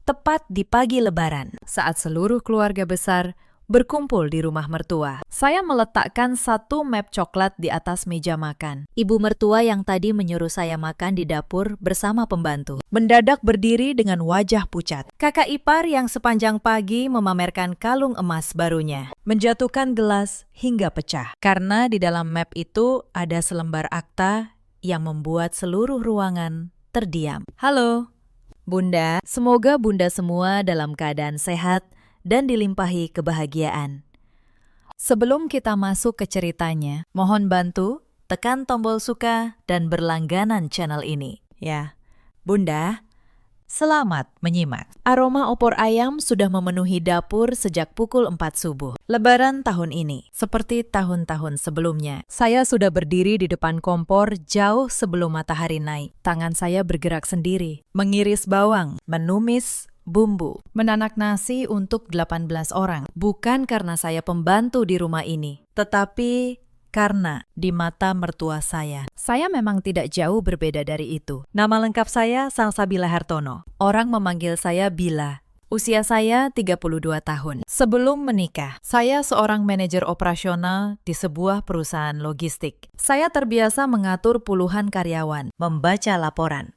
tepat di pagi Lebaran, saat seluruh keluarga besar berkumpul di rumah mertua. Saya meletakkan satu map coklat di atas meja makan. Ibu mertua yang tadi menyuruh saya makan di dapur bersama pembantu mendadak berdiri dengan wajah pucat. Kakak ipar yang sepanjang pagi memamerkan kalung emas barunya menjatuhkan gelas hingga pecah. Karena di dalam map itu ada selembar akta yang membuat seluruh ruangan terdiam. Halo, Bunda. Semoga Bunda semua dalam keadaan sehat dan dilimpahi kebahagiaan. Sebelum kita masuk ke ceritanya, mohon bantu tekan tombol suka dan berlangganan channel ini. Ya, Bunda, selamat menyimak. Aroma opor ayam sudah memenuhi dapur sejak pukul 4 subuh. Lebaran tahun ini, seperti tahun-tahun sebelumnya, saya sudah berdiri di depan kompor jauh sebelum matahari naik. Tangan saya bergerak sendiri, mengiris bawang, menumis bumbu, menanak nasi untuk 18 orang. Bukan karena saya pembantu di rumah ini, tetapi karena di mata mertua saya memang tidak jauh berbeda dari itu. Nama lengkap saya Salsabila Hartono. Orang memanggil saya Bila. Usia saya 32 tahun. Sebelum menikah, saya seorang manajer operasional di sebuah perusahaan logistik. Saya terbiasa mengatur puluhan karyawan, membaca laporan,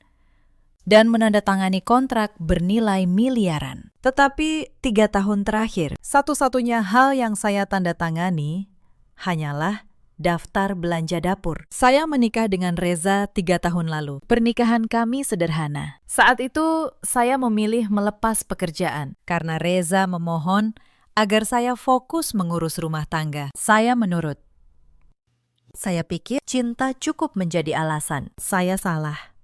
dan menandatangani kontrak bernilai miliaran. Tetapi 3 tahun terakhir, satu-satunya hal yang saya tandatangani hanyalah daftar belanja dapur. Saya menikah dengan Reza 3 tahun lalu. Pernikahan kami sederhana. Saat itu, saya memilih melepas pekerjaan karena Reza memohon agar saya fokus mengurus rumah tangga. Saya menurut. Saya pikir cinta cukup menjadi alasan. Saya salah.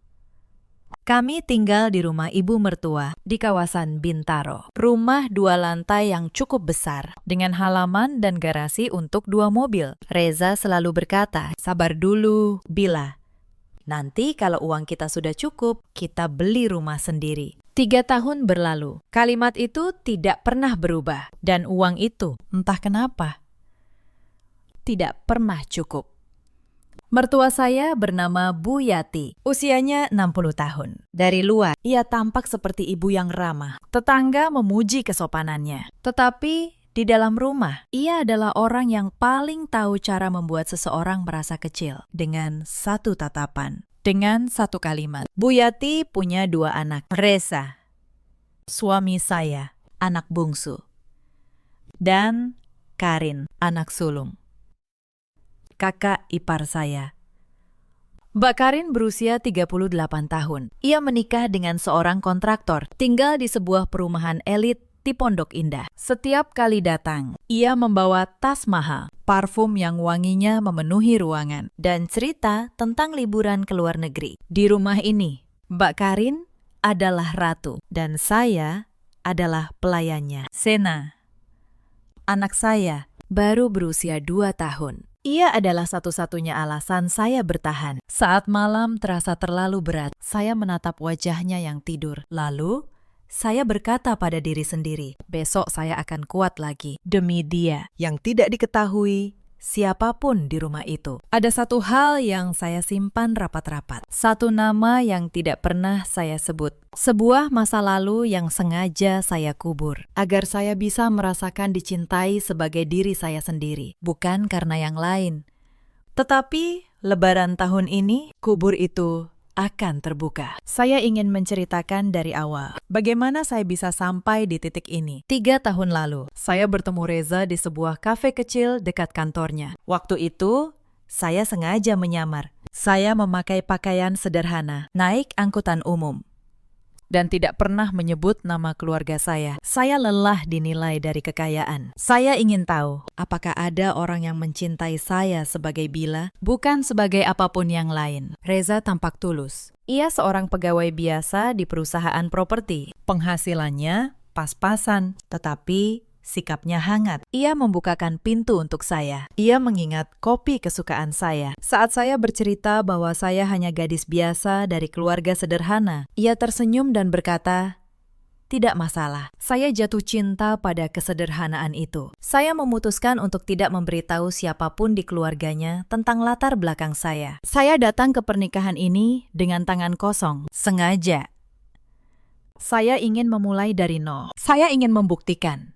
Kami tinggal di rumah ibu mertua di kawasan Bintaro. Rumah 2 lantai yang cukup besar, dengan halaman dan garasi untuk 2 mobil. Reza selalu berkata, sabar dulu, Bila. Nanti kalau uang kita sudah cukup, kita beli rumah sendiri. 3 tahun berlalu, kalimat itu tidak pernah berubah. Dan uang itu, entah kenapa, tidak pernah cukup. Mertua saya bernama Bu Yati, usianya 60 tahun. Dari luar, ia tampak seperti ibu yang ramah. Tetangga memuji kesopanannya. Tetapi di dalam rumah, ia adalah orang yang paling tahu cara membuat seseorang merasa kecil. Dengan satu tatapan, dengan satu kalimat. Bu Yati punya 2 anak. Reza, suami saya, anak bungsu. Dan Karin, anak sulung. Kakak ipar saya. Mbak Karin berusia 38 tahun. Ia menikah dengan seorang kontraktor, tinggal di sebuah perumahan elit di Pondok Indah. Setiap kali datang, ia membawa tas mahal, parfum yang wanginya memenuhi ruangan, dan cerita tentang liburan ke luar negeri. Di rumah ini, Mbak Karin adalah ratu, dan saya adalah pelayannya. Sena, anak saya, baru berusia 2 tahun. Ia adalah satu-satunya alasan saya bertahan. Saat malam terasa terlalu berat, saya menatap wajahnya yang tidur. Lalu, saya berkata pada diri sendiri, besok saya akan kuat lagi. Demi dia yang tidak diketahui siapapun di rumah itu. Ada satu hal yang saya simpan rapat-rapat. Satu nama yang tidak pernah saya sebut. Sebuah masa lalu yang sengaja saya kubur. Agar saya bisa merasakan dicintai sebagai diri saya sendiri. Bukan karena yang lain. Tetapi, Lebaran tahun ini, kubur itu akan terbuka. Saya ingin menceritakan dari awal bagaimana saya bisa sampai di titik ini. 3 tahun lalu, saya bertemu Reza di sebuah kafe kecil dekat kantornya. Waktu itu, saya sengaja menyamar. Saya memakai pakaian sederhana, naik angkutan umum, dan tidak pernah menyebut nama keluarga saya. Saya lelah dinilai dari kekayaan. Saya ingin tahu, apakah ada orang yang mencintai saya sebagai Bila, bukan sebagai apapun yang lain. Reza tampak tulus. Ia seorang pegawai biasa di perusahaan properti. Penghasilannya pas-pasan, tetapi sikapnya hangat. Ia membukakan pintu untuk saya. Ia mengingat kopi kesukaan saya. Saat saya bercerita bahwa saya hanya gadis biasa dari keluarga sederhana, ia tersenyum dan berkata, tidak masalah, saya jatuh cinta pada kesederhanaan itu. Saya memutuskan untuk tidak memberitahu siapapun di keluarganya tentang latar belakang saya. Saya datang ke pernikahan ini dengan tangan kosong, sengaja. Saya ingin memulai dari nol. Saya ingin membuktikan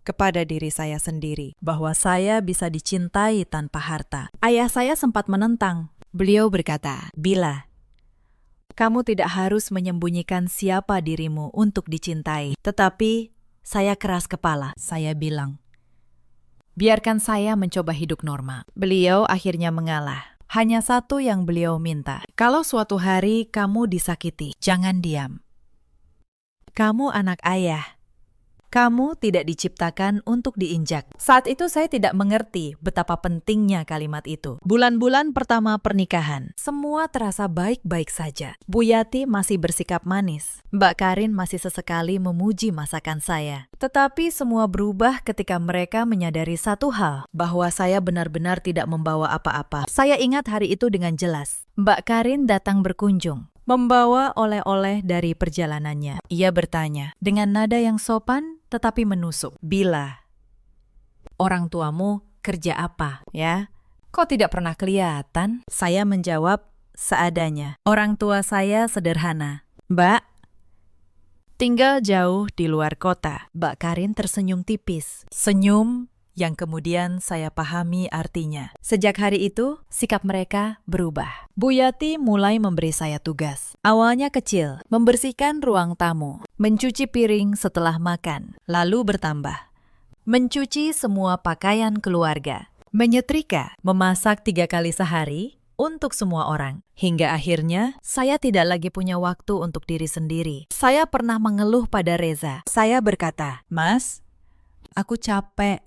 kepada diri saya sendiri bahwa saya bisa dicintai tanpa harta. Ayah saya sempat menentang. Beliau berkata, "Bila, kamu tidak harus menyembunyikan siapa dirimu untuk dicintai." Tetapi saya keras kepala. Saya bilang, "Biarkan saya mencoba hidup normal." Beliau akhirnya mengalah. Hanya satu yang beliau minta. Kalau suatu hari kamu disakiti, jangan diam. Kamu anak ayah. Kamu tidak diciptakan untuk diinjak. Saat itu saya tidak mengerti betapa pentingnya kalimat itu. Bulan-bulan pertama pernikahan, semua terasa baik-baik saja. Bu Yati masih bersikap manis. Mbak Karin masih sesekali memuji masakan saya. Tetapi semua berubah ketika mereka menyadari satu hal, bahwa saya benar-benar tidak membawa apa-apa. Saya ingat hari itu dengan jelas. Mbak Karin datang berkunjung, membawa oleh-oleh dari perjalanannya. Ia bertanya dengan nada yang sopan tetapi menusuk, "Bila, orang tuamu kerja apa, ya? Kok tidak pernah kelihatan?" Saya menjawab seadanya. "Orang tua saya sederhana, Mbak. Tinggal jauh di luar kota." Mbak Karin tersenyum tipis. Senyum yang kemudian saya pahami artinya. Sejak hari itu, sikap mereka berubah. Bu Yati mulai memberi saya tugas. Awalnya kecil, membersihkan ruang tamu, mencuci piring setelah makan, lalu bertambah, mencuci semua pakaian keluarga, menyetrika, memasak 3 kali sehari untuk semua orang. Hingga akhirnya, saya tidak lagi punya waktu untuk diri sendiri. Saya pernah mengeluh pada Reza. Saya berkata, "Mas, aku capek.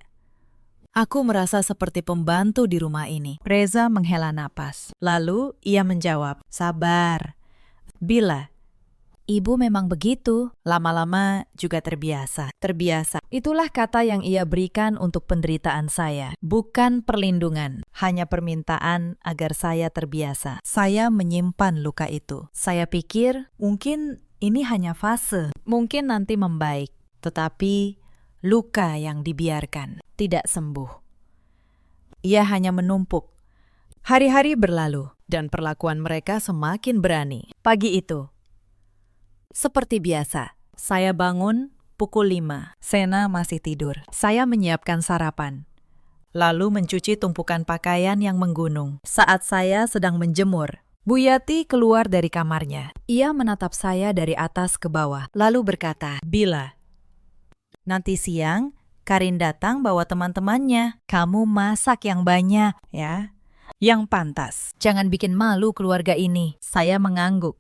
Aku merasa seperti pembantu di rumah ini." Reza menghela napas. Lalu ia menjawab, "Sabar. Bila, ibu memang begitu. Lama-lama juga terbiasa." Terbiasa. Itulah kata yang ia berikan untuk penderitaan saya. Bukan perlindungan, hanya permintaan agar saya terbiasa. Saya menyimpan luka itu. Saya pikir mungkin ini hanya fase. Mungkin nanti membaik. Tetapi luka yang dibiarkan tidak sembuh. Ia hanya menumpuk. Hari-hari berlalu dan perlakuan mereka semakin berani. Pagi itu, seperti biasa, saya bangun pukul 5. Sena masih tidur. Saya menyiapkan sarapan, lalu mencuci tumpukan pakaian yang menggunung. Saat saya sedang menjemur, Bu Yati keluar dari kamarnya. Ia menatap saya dari atas ke bawah, lalu berkata, "Bila, nanti siang Karin datang bawa teman-temannya. Kamu masak yang banyak, ya. Yang pantas. Jangan bikin malu keluarga ini." Saya mengangguk.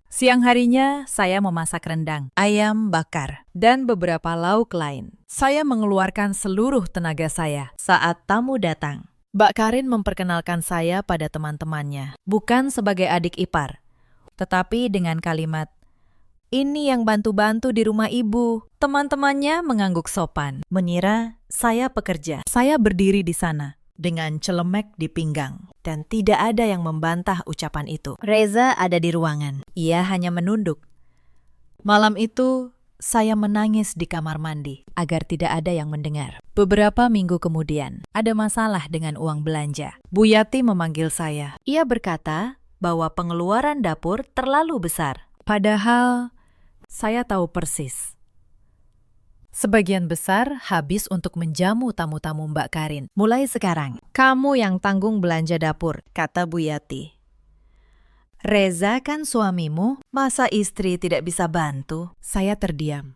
Siang harinya, saya memasak rendang, ayam bakar, dan beberapa lauk lain. Saya mengeluarkan seluruh tenaga saya saat tamu datang. Mbak Karin memperkenalkan saya pada teman-temannya. Bukan sebagai adik ipar, tetapi dengan kalimat, "Ini yang bantu-bantu di rumah ibu." Teman-temannya mengangguk sopan, mengira saya pekerja. Saya berdiri di sana dengan celemek di pinggang, dan tidak ada yang membantah ucapan itu. Reza ada di ruangan. Ia hanya menunduk. Malam itu, saya menangis di kamar mandi agar tidak ada yang mendengar. Beberapa minggu kemudian, ada masalah dengan uang belanja. Bu Yati memanggil saya. Ia berkata bahwa pengeluaran dapur terlalu besar. Padahal saya tahu persis. Sebagian besar habis untuk menjamu tamu-tamu Mbak Karin. "Mulai sekarang, kamu yang tanggung belanja dapur," kata Bu Yati. "Reza kan suamimu, masa istri tidak bisa bantu?" Saya terdiam.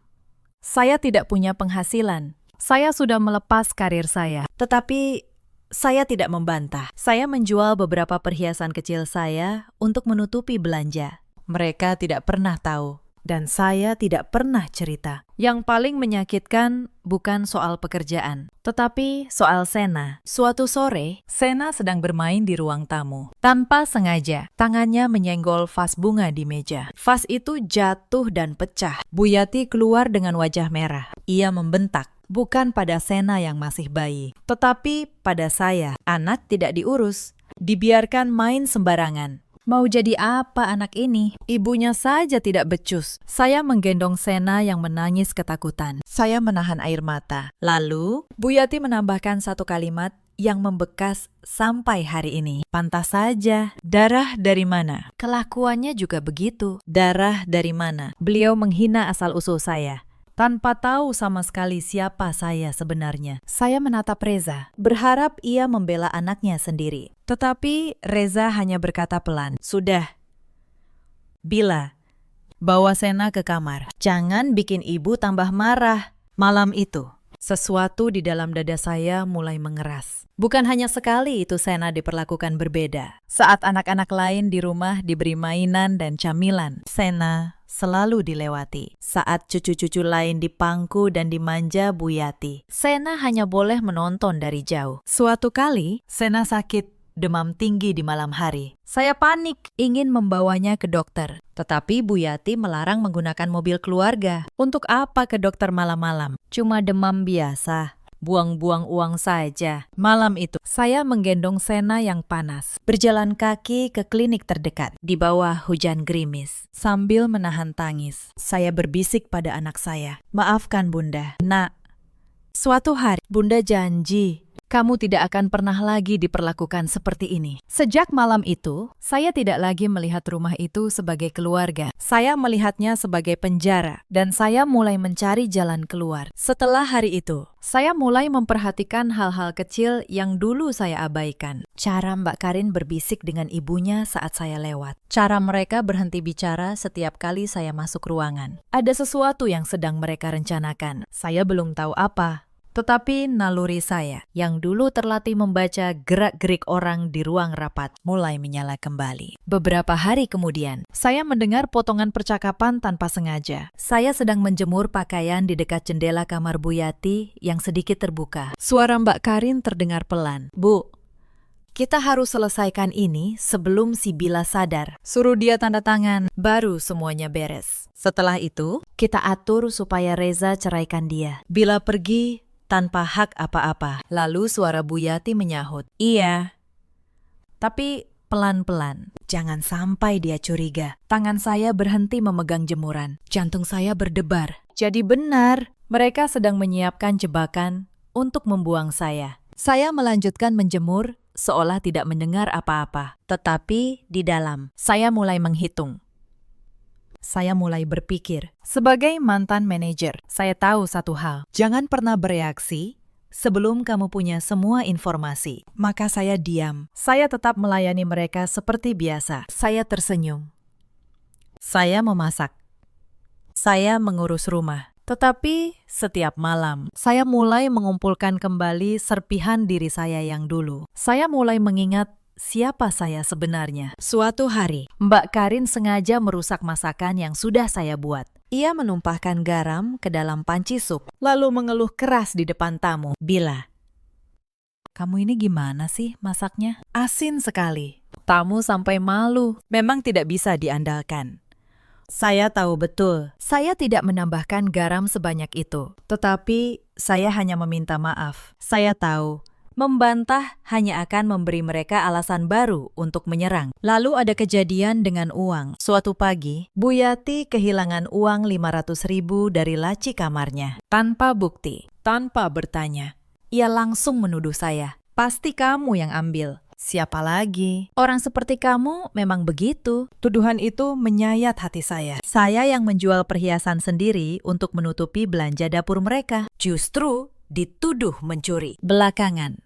Saya tidak punya penghasilan. Saya sudah melepas karir saya. Tetapi saya tidak membantah. Saya menjual beberapa perhiasan kecil saya untuk menutupi belanja. Mereka tidak pernah tahu. Dan saya tidak pernah cerita. Yang paling menyakitkan bukan soal pekerjaan, tetapi soal Sena. Suatu sore, Sena sedang bermain di ruang tamu. Tanpa sengaja, tangannya menyenggol vas bunga di meja. Vas itu jatuh dan pecah. Bu Yati keluar dengan wajah merah. Ia membentak, bukan pada Sena yang masih bayi, tetapi pada saya. Anak tidak diurus, dibiarkan main sembarangan. Mau jadi apa anak ini? Ibunya saja tidak becus. Saya menggendong Sena yang menangis ketakutan. Saya menahan air mata. Lalu, Bu Yati menambahkan satu kalimat yang membekas sampai hari ini. Pantas saja. Darah dari mana? Kelakuannya juga begitu. Darah dari mana? Beliau menghina asal-usul saya, tanpa tahu sama sekali siapa saya sebenarnya. Saya menatap Reza, berharap ia membela anaknya sendiri. Tetapi Reza hanya berkata pelan, "Sudah. Bila, bawa Sena ke kamar. Jangan bikin ibu tambah marah." Malam itu, sesuatu di dalam dada saya mulai mengeras. Bukan hanya sekali itu Sena diperlakukan berbeda. Saat anak-anak lain di rumah diberi mainan dan camilan, Sena selalu dilewati. Saat cucu-cucu lain dipangku dan dimanja Bu Yati, Sena hanya boleh menonton dari jauh. Suatu kali, Sena sakit demam tinggi di malam hari. Saya panik, ingin membawanya ke dokter. Tetapi Bu Yati melarang menggunakan mobil keluarga. Untuk apa ke dokter malam-malam? Cuma demam biasa. Buang-buang uang saja. Malam itu, saya menggendong Sena yang panas, berjalan kaki ke klinik terdekat di bawah hujan gerimis. Sambil menahan tangis, saya berbisik pada anak saya, "Maafkan Bunda. Nak, suatu hari Bunda janji kamu tidak akan pernah lagi diperlakukan seperti ini." Sejak malam itu, saya tidak lagi melihat rumah itu sebagai keluarga. Saya melihatnya sebagai penjara, dan saya mulai mencari jalan keluar. Setelah hari itu, saya mulai memperhatikan hal-hal kecil yang dulu saya abaikan. Cara Mbak Karin berbisik dengan ibunya saat saya lewat. Cara mereka berhenti bicara setiap kali saya masuk ruangan. Ada sesuatu yang sedang mereka rencanakan. Saya belum tahu apa. Tetapi naluri saya, yang dulu terlatih membaca gerak-gerik orang di ruang rapat, mulai menyala kembali. Beberapa hari kemudian, saya mendengar potongan percakapan tanpa sengaja. Saya sedang menjemur pakaian di dekat jendela kamar Bu Yati yang sedikit terbuka. Suara Mbak Karin terdengar pelan. "Bu, kita harus selesaikan ini sebelum si Bila sadar. Suruh dia tanda tangan, baru semuanya beres. Setelah itu, kita atur supaya Reza ceraikan dia. Bila pergi tanpa hak apa-apa." Lalu suara Bu Yati menyahut, "Iya, tapi pelan-pelan. Jangan sampai dia curiga." Tangan saya berhenti memegang jemuran. Jantung saya berdebar. Jadi benar, mereka sedang menyiapkan jebakan untuk membuang saya. Saya melanjutkan menjemur seolah tidak mendengar apa-apa. Tetapi di dalam, saya mulai menghitung. Saya mulai berpikir, sebagai mantan manajer, saya tahu satu hal. Jangan pernah bereaksi sebelum kamu punya semua informasi. Maka saya diam. Saya tetap melayani mereka seperti biasa. Saya tersenyum. Saya memasak. Saya mengurus rumah. Tetapi setiap malam, saya mulai mengumpulkan kembali serpihan diri saya yang dulu. Saya mulai mengingat siapa saya sebenarnya. Suatu hari, Mbak Karin sengaja merusak masakan yang sudah saya buat. Ia menumpahkan garam ke dalam panci sup, lalu mengeluh keras di depan tamu. "Bila, kamu ini gimana sih masaknya? Asin sekali." Tamu sampai malu. Memang tidak bisa diandalkan. Saya tahu betul, saya tidak menambahkan garam sebanyak itu. Tetapi saya hanya meminta maaf. Saya tahu, membantah hanya akan memberi mereka alasan baru untuk menyerang. Lalu ada kejadian dengan uang. Suatu pagi, Bu Yati kehilangan uang 500.000 dari laci kamarnya. Tanpa bukti, tanpa bertanya. Ia langsung menuduh saya. "Pasti kamu yang ambil." "Siapa lagi? Orang seperti kamu memang begitu." Tuduhan itu menyayat hati saya. Saya yang menjual perhiasan sendiri untuk menutupi belanja dapur mereka, justru dituduh mencuri. Belakangan,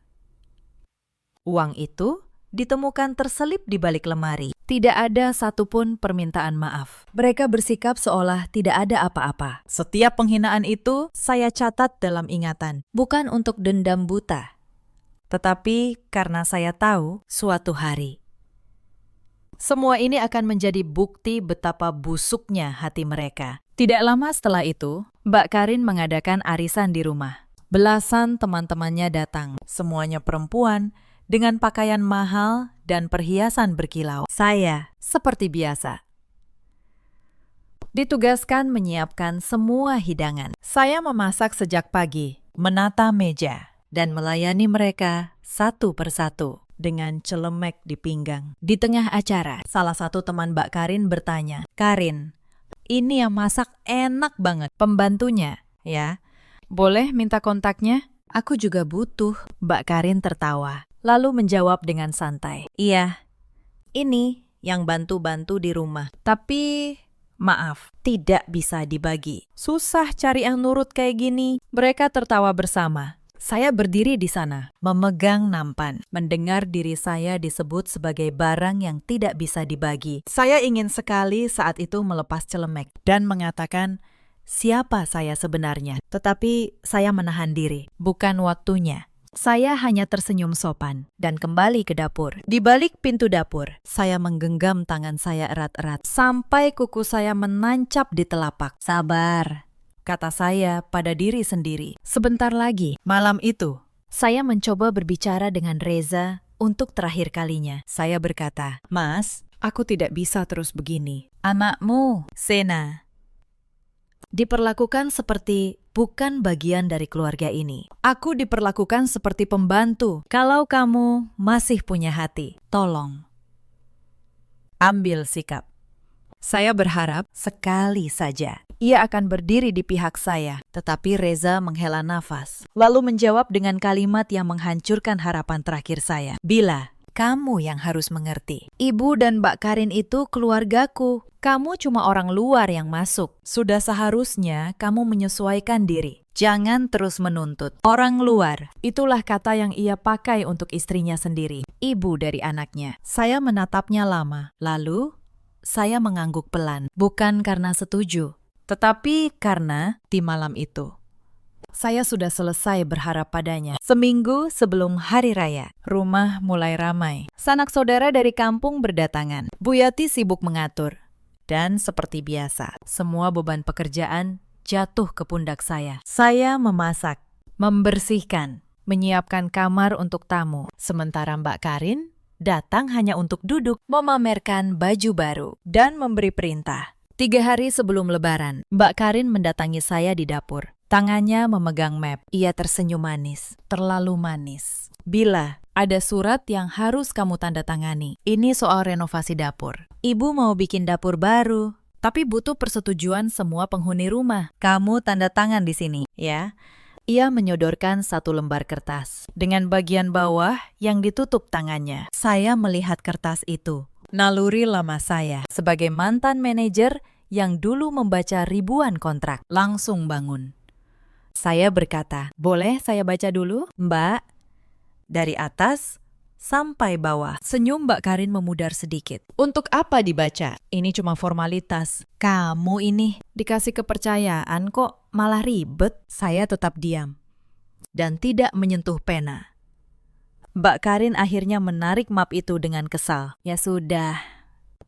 uang itu ditemukan terselip di balik lemari. Tidak ada satupun permintaan maaf. Mereka bersikap seolah tidak ada apa-apa. Setiap penghinaan itu saya catat dalam ingatan. Bukan untuk dendam buta, tetapi karena saya tahu suatu hari semua ini akan menjadi bukti betapa busuknya hati mereka. Tidak lama setelah itu, Mbak Karin mengadakan arisan di rumah. Belasan teman-temannya datang, semuanya perempuan, dengan pakaian mahal dan perhiasan berkilau. Saya, seperti biasa, ditugaskan menyiapkan semua hidangan. Saya memasak sejak pagi, menata meja, dan melayani mereka satu persatu dengan celemek di pinggang. Di tengah acara, salah satu teman Mbak Karin bertanya, "Karin, ini yang masak enak banget." Pembantunya, "Ya, boleh minta kontaknya?" Aku juga butuh. Mbak Karin tertawa, lalu menjawab dengan santai. Iya, ini yang bantu-bantu di rumah. Tapi, maaf, tidak bisa dibagi. Susah cari yang nurut kayak gini. Mereka tertawa bersama. Saya berdiri di sana, memegang nampan, mendengar diri saya disebut sebagai barang yang tidak bisa dibagi. Saya ingin sekali saat itu melepas celemek dan mengatakan, siapa saya sebenarnya? Tetapi saya menahan diri, bukan waktunya. Saya hanya tersenyum sopan dan kembali ke dapur. Di balik pintu dapur, saya menggenggam tangan saya erat-erat sampai kuku saya menancap di telapak. Sabar, kata saya pada diri sendiri. Sebentar lagi, malam itu, saya mencoba berbicara dengan Reza untuk terakhir kalinya. Saya berkata, Mas, aku tidak bisa terus begini. Anakmu, Sena, diperlakukan seperti bukan bagian dari keluarga ini. Aku diperlakukan seperti pembantu. Kalau kamu masih punya hati, tolong ambil sikap. Saya berharap sekali saja ia akan berdiri di pihak saya. Tetapi Reza menghela nafas, lalu menjawab dengan kalimat yang menghancurkan harapan terakhir saya. Bila, kamu yang harus mengerti. Ibu dan Mbak Karin itu keluargaku. Kamu cuma orang luar yang masuk. Sudah seharusnya kamu menyesuaikan diri. Jangan terus menuntut. Orang luar, itulah kata yang ia pakai untuk istrinya sendiri. Ibu dari anaknya. Saya menatapnya lama. Lalu, saya mengangguk pelan. Bukan karena setuju, tetapi karena di malam itu saya sudah selesai berharap padanya. Seminggu sebelum hari raya, rumah mulai ramai. Sanak saudara dari kampung berdatangan. Bu Yati sibuk mengatur. Dan seperti biasa, semua beban pekerjaan jatuh ke pundak saya. Saya memasak, membersihkan, menyiapkan kamar untuk tamu. Sementara Mbak Karin datang hanya untuk duduk, memamerkan baju baru, dan memberi perintah. 3 hari sebelum Lebaran, Mbak Karin mendatangi saya di dapur. Tangannya memegang map. Ia tersenyum manis, terlalu manis. Bila, ada surat yang harus kamu tanda tangani. Ini soal renovasi dapur. Ibu mau bikin dapur baru, tapi butuh persetujuan semua penghuni rumah. Kamu tanda tangan di sini, ya. Ia menyodorkan 1 lembar kertas dengan bagian bawah yang ditutup tangannya. Saya melihat kertas itu. Naluri lama saya sebagai mantan manajer yang dulu membaca ribuan kontrak. Langsung bangun. Saya berkata, boleh saya baca dulu, Mbak? Dari atas sampai bawah. Senyum Mbak Karin memudar sedikit. Untuk apa dibaca? Ini cuma formalitas. Kamu ini dikasih kepercayaan kok malah ribet. Saya tetap diam dan tidak menyentuh pena. Mbak Karin akhirnya menarik map itu dengan kesal. Ya sudah,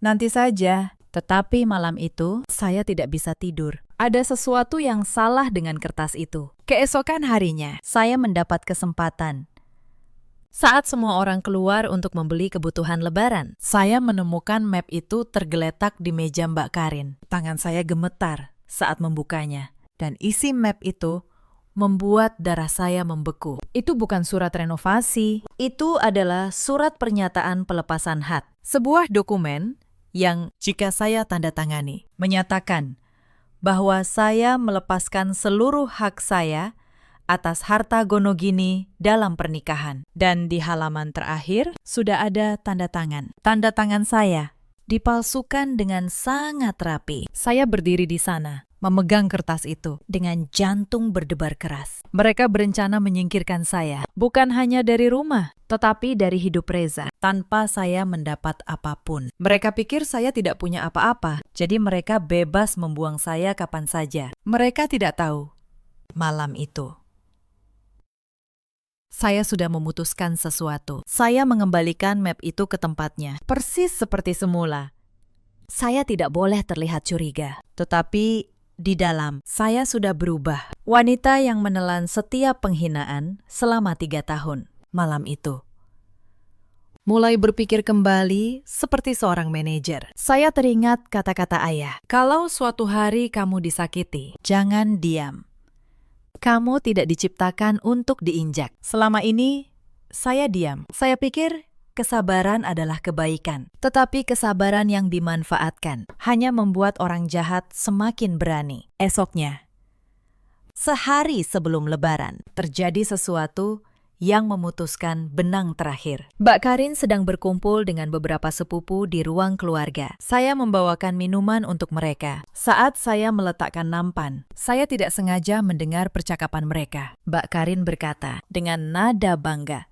nanti saja. Tetapi malam itu, saya tidak bisa tidur. Ada sesuatu yang salah dengan kertas itu. Keesokan harinya, saya mendapat kesempatan. Saat semua orang keluar untuk membeli kebutuhan Lebaran, saya menemukan map itu tergeletak di meja Mbak Karin. Tangan saya gemetar saat membukanya. Dan isi map itu membuat darah saya membeku. Itu bukan surat renovasi. Itu adalah surat pernyataan pelepasan hak. Sebuah dokumen yang jika saya tanda tangani, menyatakan bahwa saya melepaskan seluruh hak saya atas harta Gonogini dalam pernikahan. Dan di halaman terakhir sudah ada tanda tangan. Tanda tangan saya dipalsukan dengan sangat rapi. Saya berdiri di sana, memegang kertas itu dengan jantung berdebar keras. Mereka berencana menyingkirkan saya, bukan hanya dari rumah, tetapi dari hidup Reza, tanpa saya mendapat apapun. Mereka pikir saya tidak punya apa-apa, jadi mereka bebas membuang saya kapan saja. Mereka tidak tahu, malam itu saya sudah memutuskan sesuatu. Saya mengembalikan map itu ke tempatnya, persis seperti semula. Saya tidak boleh terlihat curiga, tetapi di dalam, saya sudah berubah. Wanita yang menelan setiap penghinaan selama 3 tahun. Malam itu, mulai berpikir kembali seperti seorang manajer. Saya teringat kata-kata ayah. Kalau suatu hari kamu disakiti, jangan diam. Kamu tidak diciptakan untuk diinjak. Selama ini, saya diam. Saya pikir kesabaran adalah kebaikan, tetapi kesabaran yang dimanfaatkan hanya membuat orang jahat semakin berani. Esoknya, sehari sebelum Lebaran. Terjadi sesuatu yang memutuskan benang terakhir. Mbak Karin sedang berkumpul dengan beberapa sepupu di ruang keluarga. Saya membawakan minuman untuk mereka. Saat saya meletakkan nampan, saya tidak sengaja mendengar percakapan mereka. Mbak Karin berkata dengan nada bangga,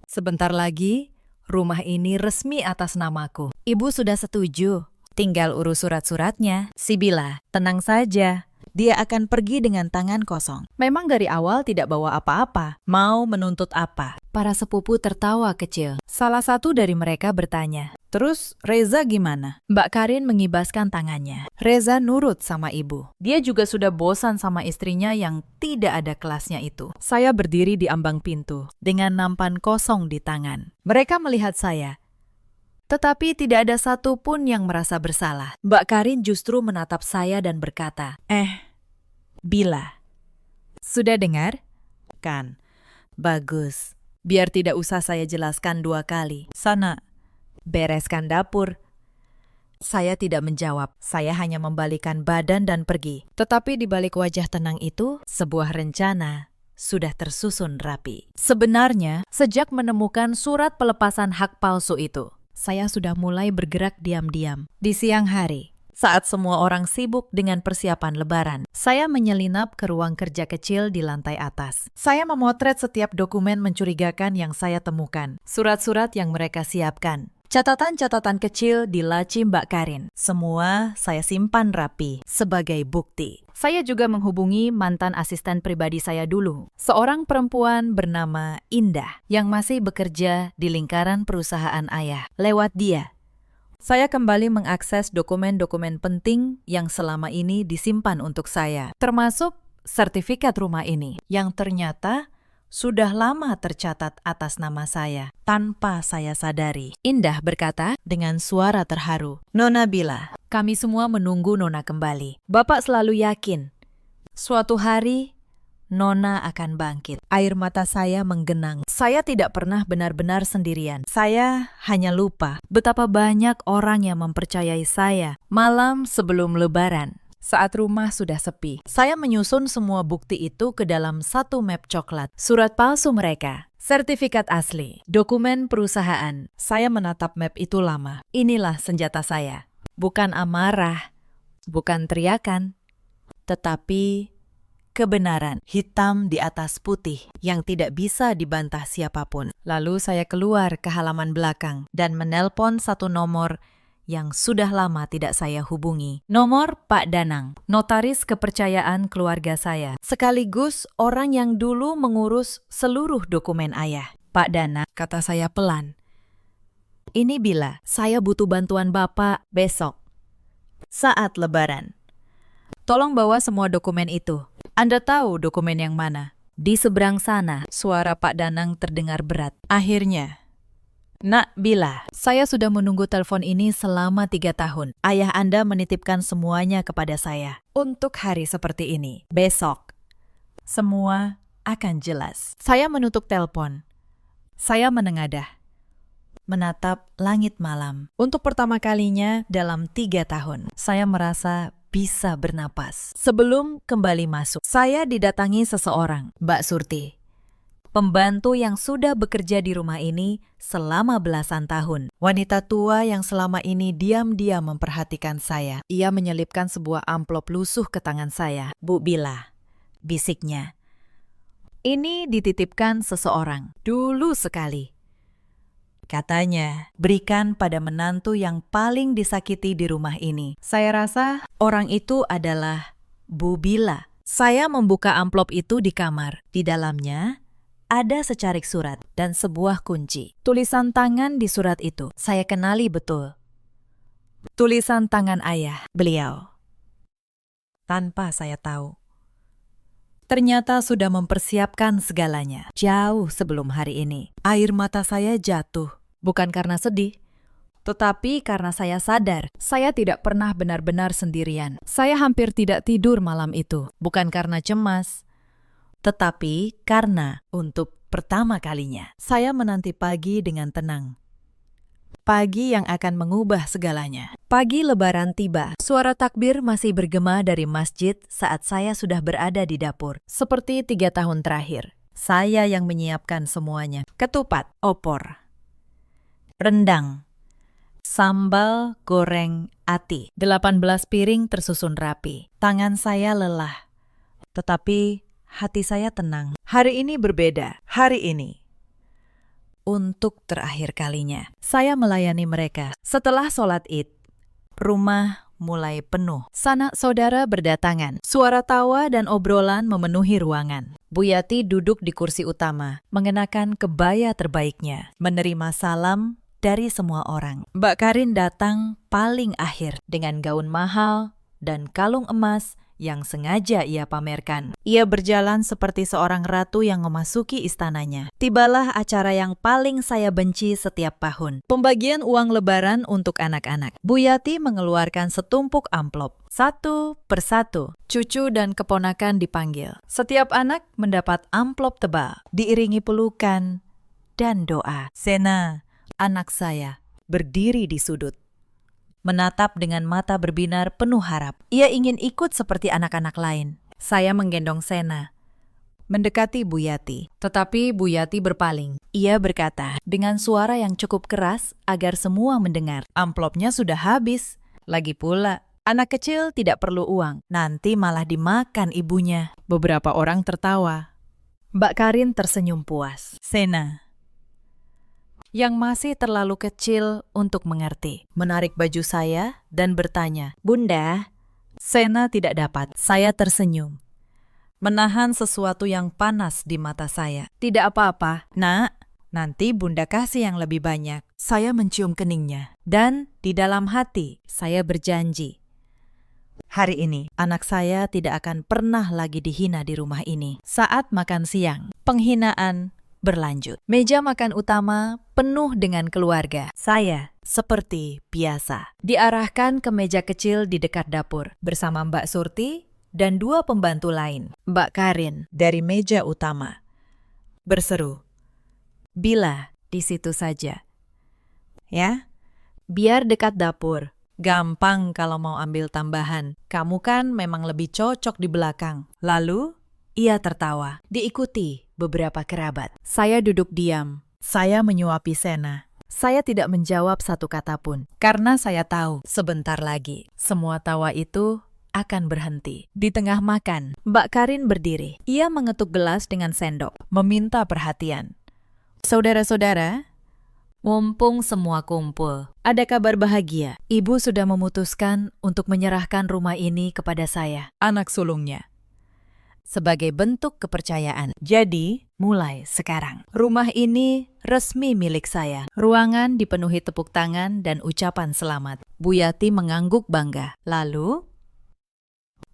"Sebentar lagi, rumah ini resmi atas namaku. Ibu sudah setuju. Tinggal urus surat-suratnya." Sibila, tenang saja. Dia akan pergi dengan tangan kosong. Memang dari awal tidak bawa apa-apa. Mau menuntut apa? Para sepupu tertawa kecil. Salah satu dari mereka bertanya, "Terus Reza gimana?" Mbak Karin mengibaskan tangannya. Reza nurut sama ibu. Dia juga sudah bosan sama istrinya yang tidak ada kelasnya itu. Saya berdiri di ambang pintu dengan nampan kosong di tangan. Mereka melihat saya, tetapi tidak ada satupun yang merasa bersalah. Mbak Karin justru menatap saya dan berkata, Bila, sudah dengar? Kan, bagus. Biar tidak usah saya jelaskan 2 kali. Sana, bereskan dapur. Saya tidak menjawab, saya hanya membalikan badan dan pergi. Tetapi di balik wajah tenang itu, sebuah rencana sudah tersusun rapi. Sebenarnya, sejak menemukan surat pelepasan hak palsu itu, saya sudah mulai bergerak diam-diam. Di siang hari, saat semua orang sibuk dengan persiapan Lebaran, saya menyelinap ke ruang kerja kecil di lantai atas. Saya memotret setiap dokumen mencurigakan yang saya temukan, surat-surat yang mereka siapkan, catatan-catatan kecil di laci Mbak Karin. Semua saya simpan rapi sebagai bukti. Saya juga menghubungi mantan asisten pribadi saya dulu, seorang perempuan bernama Indah yang masih bekerja di lingkaran perusahaan ayah. Lewat dia, saya kembali mengakses dokumen-dokumen penting yang selama ini disimpan untuk saya, termasuk sertifikat rumah ini, yang ternyata sudah lama tercatat atas nama saya, tanpa saya sadari. Indah berkata dengan suara terharu, "Nona Bila, kami semua menunggu Nona kembali. Bapak selalu yakin, suatu hari Nona akan bangkit." Air mata saya menggenang. Saya tidak pernah benar-benar sendirian. Saya hanya lupa betapa banyak orang yang mempercayai saya. Malam sebelum Lebaran, saat rumah sudah sepi, saya menyusun semua bukti itu ke dalam satu map coklat. Surat palsu mereka, sertifikat asli, dokumen perusahaan. Saya menatap map itu lama. Inilah senjata saya. Bukan amarah, bukan teriakan, tetapi kebenaran hitam di atas putih yang tidak bisa dibantah siapapun. Lalu saya keluar ke halaman belakang dan menelpon satu nomor yang sudah lama tidak saya hubungi. Nomor Pak Danang, notaris kepercayaan keluarga saya, sekaligus orang yang dulu mengurus seluruh dokumen ayah. "Pak Danang," kata saya pelan, "ini Bila, saya butuh bantuan Bapak besok, saat Lebaran. Tolong bawa semua dokumen itu. Anda tahu dokumen yang mana?" Di seberang sana, suara Pak Danang terdengar berat. Akhirnya, "Nak Bila, saya sudah menunggu telepon ini selama 3 tahun. Ayah Anda menitipkan semuanya kepada saya untuk hari seperti ini. Besok, semua akan jelas." Saya menutup telepon. Saya menengadah, menatap langit malam. Untuk pertama kalinya dalam 3 tahun, saya merasa bisa bernapas. Sebelum kembali masuk, saya didatangi seseorang, Mbak Surti, pembantu yang sudah bekerja di rumah ini selama belasan tahun. Wanita tua yang selama ini diam-diam memperhatikan saya. Ia menyelipkan sebuah amplop lusuh ke tangan saya. "Bu Bila," bisiknya, "ini dititipkan seseorang. Dulu sekali. Katanya, berikan pada menantu yang paling disakiti di rumah ini." Saya rasa orang itu adalah Bu Bila. Saya membuka amplop itu di kamar. Di dalamnya ada secarik surat dan sebuah kunci. Tulisan tangan di surat itu saya kenali betul. Tulisan tangan ayah, beliau. Tanpa saya tahu, ternyata sudah mempersiapkan segalanya jauh sebelum hari ini. Air mata saya jatuh, bukan karena sedih, tetapi karena saya sadar saya tidak pernah benar-benar sendirian. Saya hampir tidak tidur malam itu, bukan karena cemas, tetapi karena untuk pertama kalinya saya menanti pagi dengan tenang. pagi yang akan mengubah segalanya. Pagi Lebaran tiba. Suara takbir masih bergema dari masjid saat saya sudah berada di dapur. Seperti 3 tahun terakhir, saya yang menyiapkan semuanya. Ketupat, opor, rendang, sambal goreng ati. 18 piring tersusun rapi. Tangan saya lelah, tetapi hati saya tenang. Hari ini berbeda. Hari ini, untuk terakhir kalinya, saya melayani mereka. Setelah sholat Id, rumah mulai penuh. Sanak saudara berdatangan. Suara tawa dan obrolan memenuhi ruangan. Bu Yati duduk di kursi utama, mengenakan kebaya terbaiknya, menerima salam dari semua orang. Mbak Karin datang paling akhir dengan gaun mahal dan kalung emas yang sengaja ia pamerkan. Ia berjalan seperti seorang ratu yang memasuki istananya. Tibalah acara yang paling saya benci setiap tahun. Pembagian uang lebaran untuk anak-anak. Bu Yati mengeluarkan setumpuk amplop. Satu persatu, cucu dan keponakan dipanggil. Setiap anak mendapat amplop tebal, diiringi pelukan dan doa. Sena, anak saya, berdiri di sudut, menatap dengan mata berbinar penuh harap. Ia ingin ikut seperti anak-anak lain. Saya menggendong Sena, mendekati Bu Yati. Tetapi Bu Yati berpaling. Ia berkata dengan suara yang cukup keras agar semua mendengar. Amplopnya sudah habis. Lagi pula, anak kecil tidak perlu uang. Nanti malah dimakan ibunya. Beberapa orang tertawa. Mbak Karin tersenyum puas. Sena, yang masih terlalu kecil untuk mengerti, menarik baju saya dan bertanya, "Bunda?" Sena tidak dapat. Saya tersenyum, menahan sesuatu yang panas di mata saya. "Tidak apa-apa, Nak. Nanti Bunda kasih yang lebih banyak." Saya mencium keningnya. Dan di dalam hati, saya berjanji, hari ini anak saya tidak akan pernah lagi dihina di rumah ini. Saat makan siang, penghinaan berlanjut. Meja makan utama penuh dengan keluarga. Saya, seperti biasa, diarahkan ke meja kecil di dekat dapur bersama Mbak Surti dan 2 pembantu lain. Mbak Karin dari meja utama berseru, "Bila di situ saja. Ya, biar dekat dapur. Gampang kalau mau ambil tambahan. Kamu kan memang lebih cocok di belakang." Lalu ia tertawa, diikuti beberapa kerabat. Saya duduk diam. Saya menyuapi Sena. Saya tidak menjawab satu kata pun, karena saya tahu sebentar lagi semua tawa itu akan berhenti. Di tengah makan, Mbak Karin berdiri. Ia mengetuk gelas dengan sendok, meminta perhatian. "Saudara-saudara, mumpung semua kumpul, ada kabar bahagia. Ibu sudah memutuskan untuk menyerahkan rumah ini kepada saya, anak sulungnya, sebagai bentuk kepercayaan. Jadi, mulai sekarang, rumah ini resmi milik saya." Ruangan dipenuhi tepuk tangan dan ucapan selamat. Bu Yati mengangguk bangga. Lalu,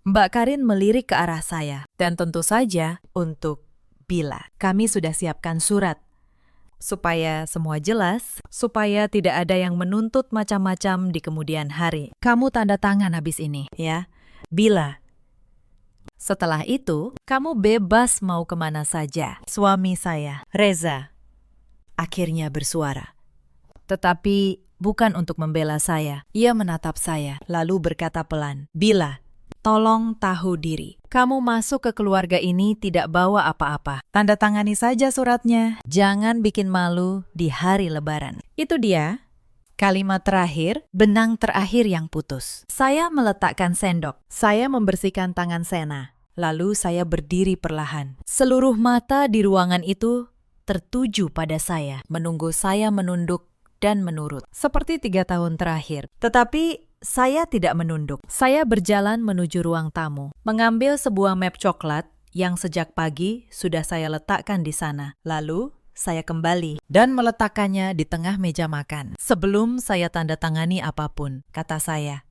Mbak Karin melirik ke arah saya. Dan tentu saja, untuk Bila. Kami sudah siapkan surat. Supaya semua jelas, supaya tidak ada yang menuntut macam-macam di kemudian hari. Kamu tanda tangan habis ini, ya. Bila. Setelah itu, kamu bebas mau kemana saja. Suami saya, Reza, akhirnya bersuara. Tetapi bukan untuk membela saya. Ia menatap saya, lalu berkata pelan, "Bila, tolong tahu diri. Kamu masuk ke keluarga ini tidak bawa apa-apa. Tanda tangani saja suratnya. Jangan bikin malu di hari Lebaran." Itu dia. Kalimat terakhir, benang terakhir yang putus. Saya meletakkan sendok. Saya membersihkan tangan Sena. Lalu saya berdiri perlahan. Seluruh mata di ruangan itu tertuju pada saya, menunggu saya menunduk dan menurut. Seperti 3 tahun terakhir. Tetapi saya tidak menunduk. Saya berjalan menuju ruang tamu, mengambil sebuah map coklat yang sejak pagi sudah saya letakkan di sana. Lalu saya kembali dan meletakkannya di tengah meja makan. "Sebelum saya tanda tangani apapun," kata saya,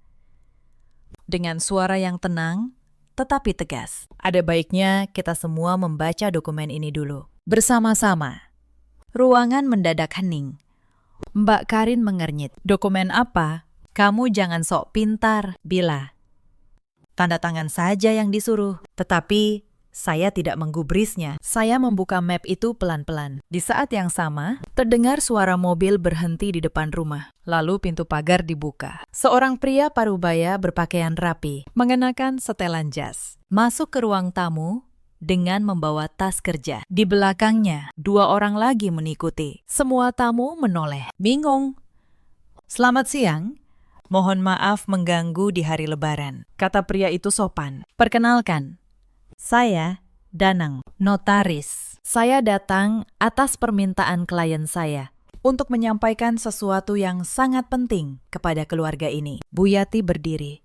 dengan suara yang tenang tetapi tegas, "ada baiknya kita semua membaca dokumen ini dulu, bersama-sama." Ruangan mendadak hening. Mbak Karin mengernyit. "Dokumen apa? Kamu jangan sok pintar, Bila. Tanda tangan saja yang disuruh." Tetapi Saya tidak menggubrisnya. Saya membuka map itu pelan-pelan. Di saat yang sama, terdengar suara mobil berhenti di depan rumah. Lalu pintu pagar dibuka. Seorang pria parubaya berpakaian rapi, mengenakan setelan jas, masuk ke ruang tamu dengan membawa tas kerja. Di belakangnya, 2 orang lagi mengikuti. Semua tamu menoleh, bingung. "Selamat siang. Mohon maaf mengganggu di hari Lebaran," kata pria itu sopan. "Perkenalkan, saya Danang, notaris. Saya datang atas permintaan klien saya untuk menyampaikan sesuatu yang sangat penting kepada keluarga ini." Buyati berdiri.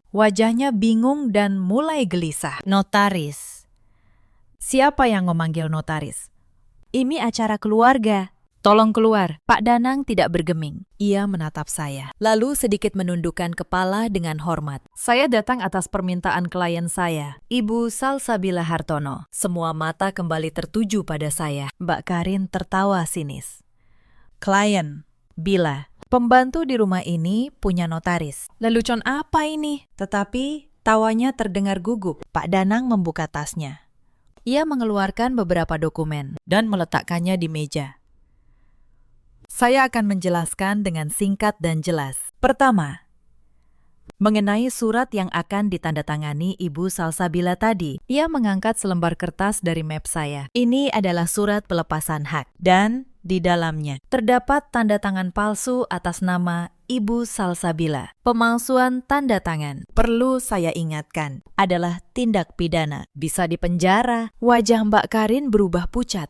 Wajahnya bingung dan mulai gelisah. "Notaris? Siapa yang memanggil notaris? Ini acara keluarga. Tolong keluar." Pak Danang tidak bergeming. Ia menatap saya, lalu sedikit menundukkan kepala dengan hormat. "Saya datang atas permintaan klien saya, Ibu Salsabila Hartono." Semua mata kembali tertuju pada saya. Mbak Karin tertawa sinis. "Klien, Bila, pembantu di rumah ini punya notaris. Lelucon apa ini?" Tetapi tawanya terdengar gugup. Pak Danang membuka tasnya. Ia mengeluarkan beberapa dokumen dan meletakkannya di meja. Saya akan menjelaskan dengan singkat dan jelas. Pertama, mengenai surat yang akan ditandatangani Ibu Salsabila tadi. Ia mengangkat selembar kertas dari map saya. Ini adalah surat pelepasan hak. Dan di dalamnya terdapat tanda tangan palsu atas nama Ibu Salsabila. Pemalsuan tanda tangan, perlu saya ingatkan, adalah tindak pidana. Bisa dipenjara. Wajah Mbak Karin berubah pucat.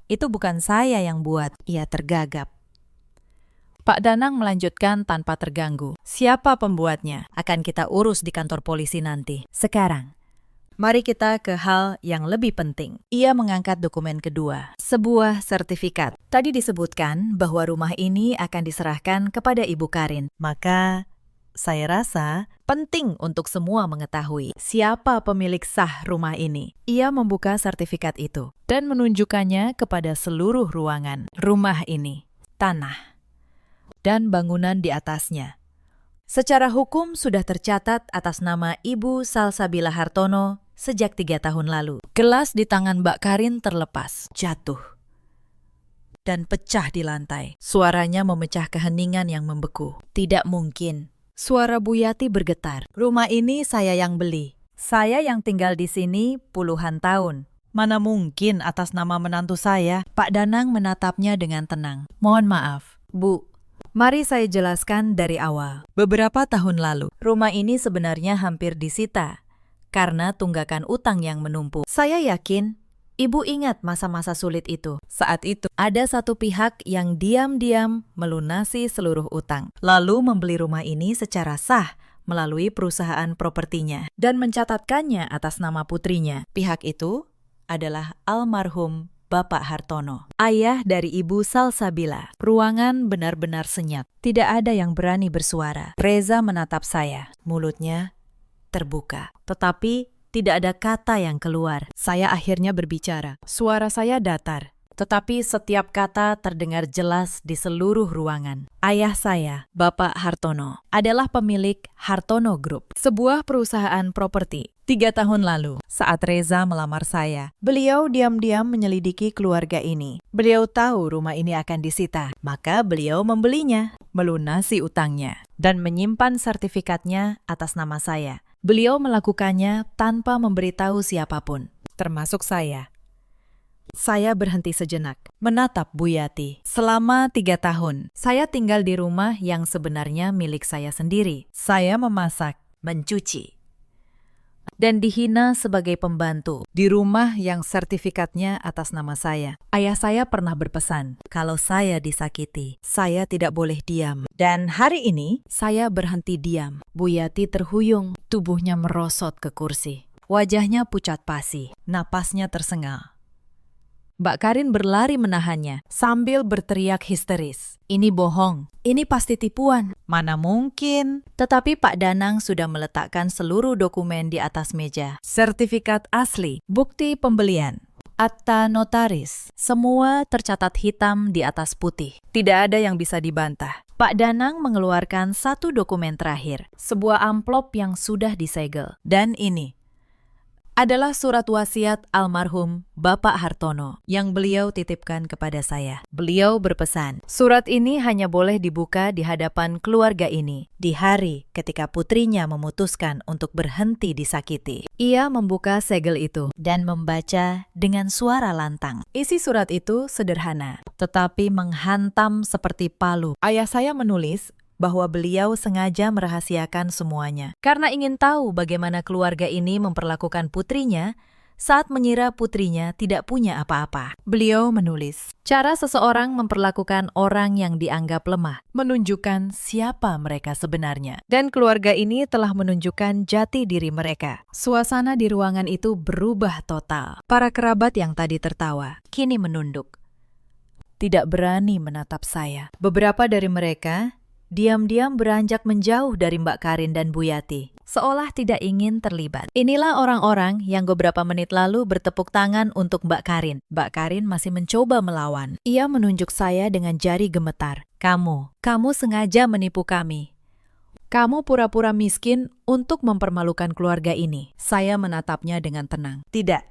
Itu bukan saya yang buat." Ia tergagap. Pak Danang melanjutkan tanpa terganggu. "Siapa pembuatnya? Akan kita urus di kantor polisi nanti. Sekarang, mari kita ke hal yang lebih penting." Ia mengangkat dokumen kedua. Sebuah sertifikat. Tadi disebutkan bahwa rumah ini akan diserahkan kepada Ibu Karin. Maka, saya rasa penting untuk semua mengetahui siapa pemilik sah rumah ini. Ia membuka sertifikat itu dan menunjukkannya kepada seluruh ruangan rumah ini, tanah, dan bangunan di atasnya. Secara hukum sudah tercatat atas nama Ibu Salsabila Hartono sejak 3 tahun lalu. Gelas di tangan Mbak Karin terlepas, jatuh, dan pecah di lantai. Suaranya memecah keheningan yang membeku. "Tidak mungkin." Suara Buyati bergetar. "Rumah ini saya yang beli. Saya yang tinggal di sini puluhan tahun. Mana mungkin atas nama menantu saya?" Pak Danang menatapnya dengan tenang. "Mohon maaf, Bu. Mari saya jelaskan dari awal. Beberapa tahun lalu, rumah ini sebenarnya hampir disita karena tunggakan utang yang menumpuk. Saya yakin Ibu ingat masa-masa sulit itu. Saat itu, ada satu pihak yang diam-diam melunasi seluruh utang, lalu membeli rumah ini secara sah melalui perusahaan propertinya dan mencatatkannya atas nama putrinya. Pihak itu adalah almarhum Bapak Hartono, ayah dari Ibu Salsabila. Ruangan benar-benar senyap. Tidak ada yang berani bersuara. Reza menatap saya, mulutnya terbuka, tetapi tidak ada kata yang keluar. Saya akhirnya berbicara. Suara saya datar, tetapi setiap kata terdengar jelas di seluruh ruangan. Ayah saya, Bapak Hartono, adalah pemilik Hartono Group, sebuah perusahaan properti. 3 tahun lalu, saat Reza melamar saya, beliau diam-diam menyelidiki keluarga ini. Beliau tahu rumah ini akan disita, maka beliau membelinya, melunasi utangnya, dan menyimpan sertifikatnya atas nama saya. Beliau melakukannya tanpa memberitahu siapapun, termasuk saya. Saya berhenti sejenak, menatap Buyati. Selama 3 tahun, saya tinggal di rumah yang sebenarnya milik saya sendiri. Saya memasak, mencuci, dan dihina sebagai pembantu di rumah yang sertifikatnya atas nama saya. Ayah saya pernah berpesan, kalau saya disakiti, saya tidak boleh diam. Dan hari ini, saya berhenti diam. Buyati terhuyung, tubuhnya merosot ke kursi. Wajahnya pucat pasi, napasnya tersengal. Mbak Karin berlari menahannya sambil berteriak histeris. "Ini bohong, ini pasti tipuan." "Mana mungkin." Tetapi Pak Danang sudah meletakkan seluruh dokumen di atas meja. Sertifikat asli, bukti pembelian, akta notaris, semua tercatat hitam di atas putih. Tidak ada yang bisa dibantah. Pak Danang mengeluarkan satu dokumen terakhir, sebuah amplop yang sudah disegel. Dan ini adalah surat wasiat almarhum Bapak Hartono yang beliau titipkan kepada saya. Beliau berpesan, surat ini hanya boleh dibuka di hadapan keluarga ini di hari ketika putrinya memutuskan untuk berhenti disakiti. Ia membuka segel itu dan membaca dengan suara lantang. Isi surat itu sederhana, tetapi menghantam seperti palu. Ayah saya menulis bahwa beliau sengaja merahasiakan semuanya karena ingin tahu bagaimana keluarga ini memperlakukan putrinya saat mengira putrinya tidak punya apa-apa. Beliau menulis, cara seseorang memperlakukan orang yang dianggap lemah menunjukkan siapa mereka sebenarnya. Dan keluarga ini telah menunjukkan jati diri mereka. Suasana di ruangan itu berubah total. Para kerabat yang tadi tertawa, kini menunduk. Tidak berani menatap saya. Beberapa dari mereka diam-diam beranjak menjauh dari Mbak Karin dan Bu Yati, seolah tidak ingin terlibat. Inilah orang-orang yang beberapa menit lalu bertepuk tangan untuk Mbak Karin. Mbak Karin masih mencoba melawan. Ia menunjuk saya dengan jari gemetar. Kamu sengaja menipu kami. Kamu pura-pura miskin untuk mempermalukan keluarga ini. Saya menatapnya dengan tenang. Tidak,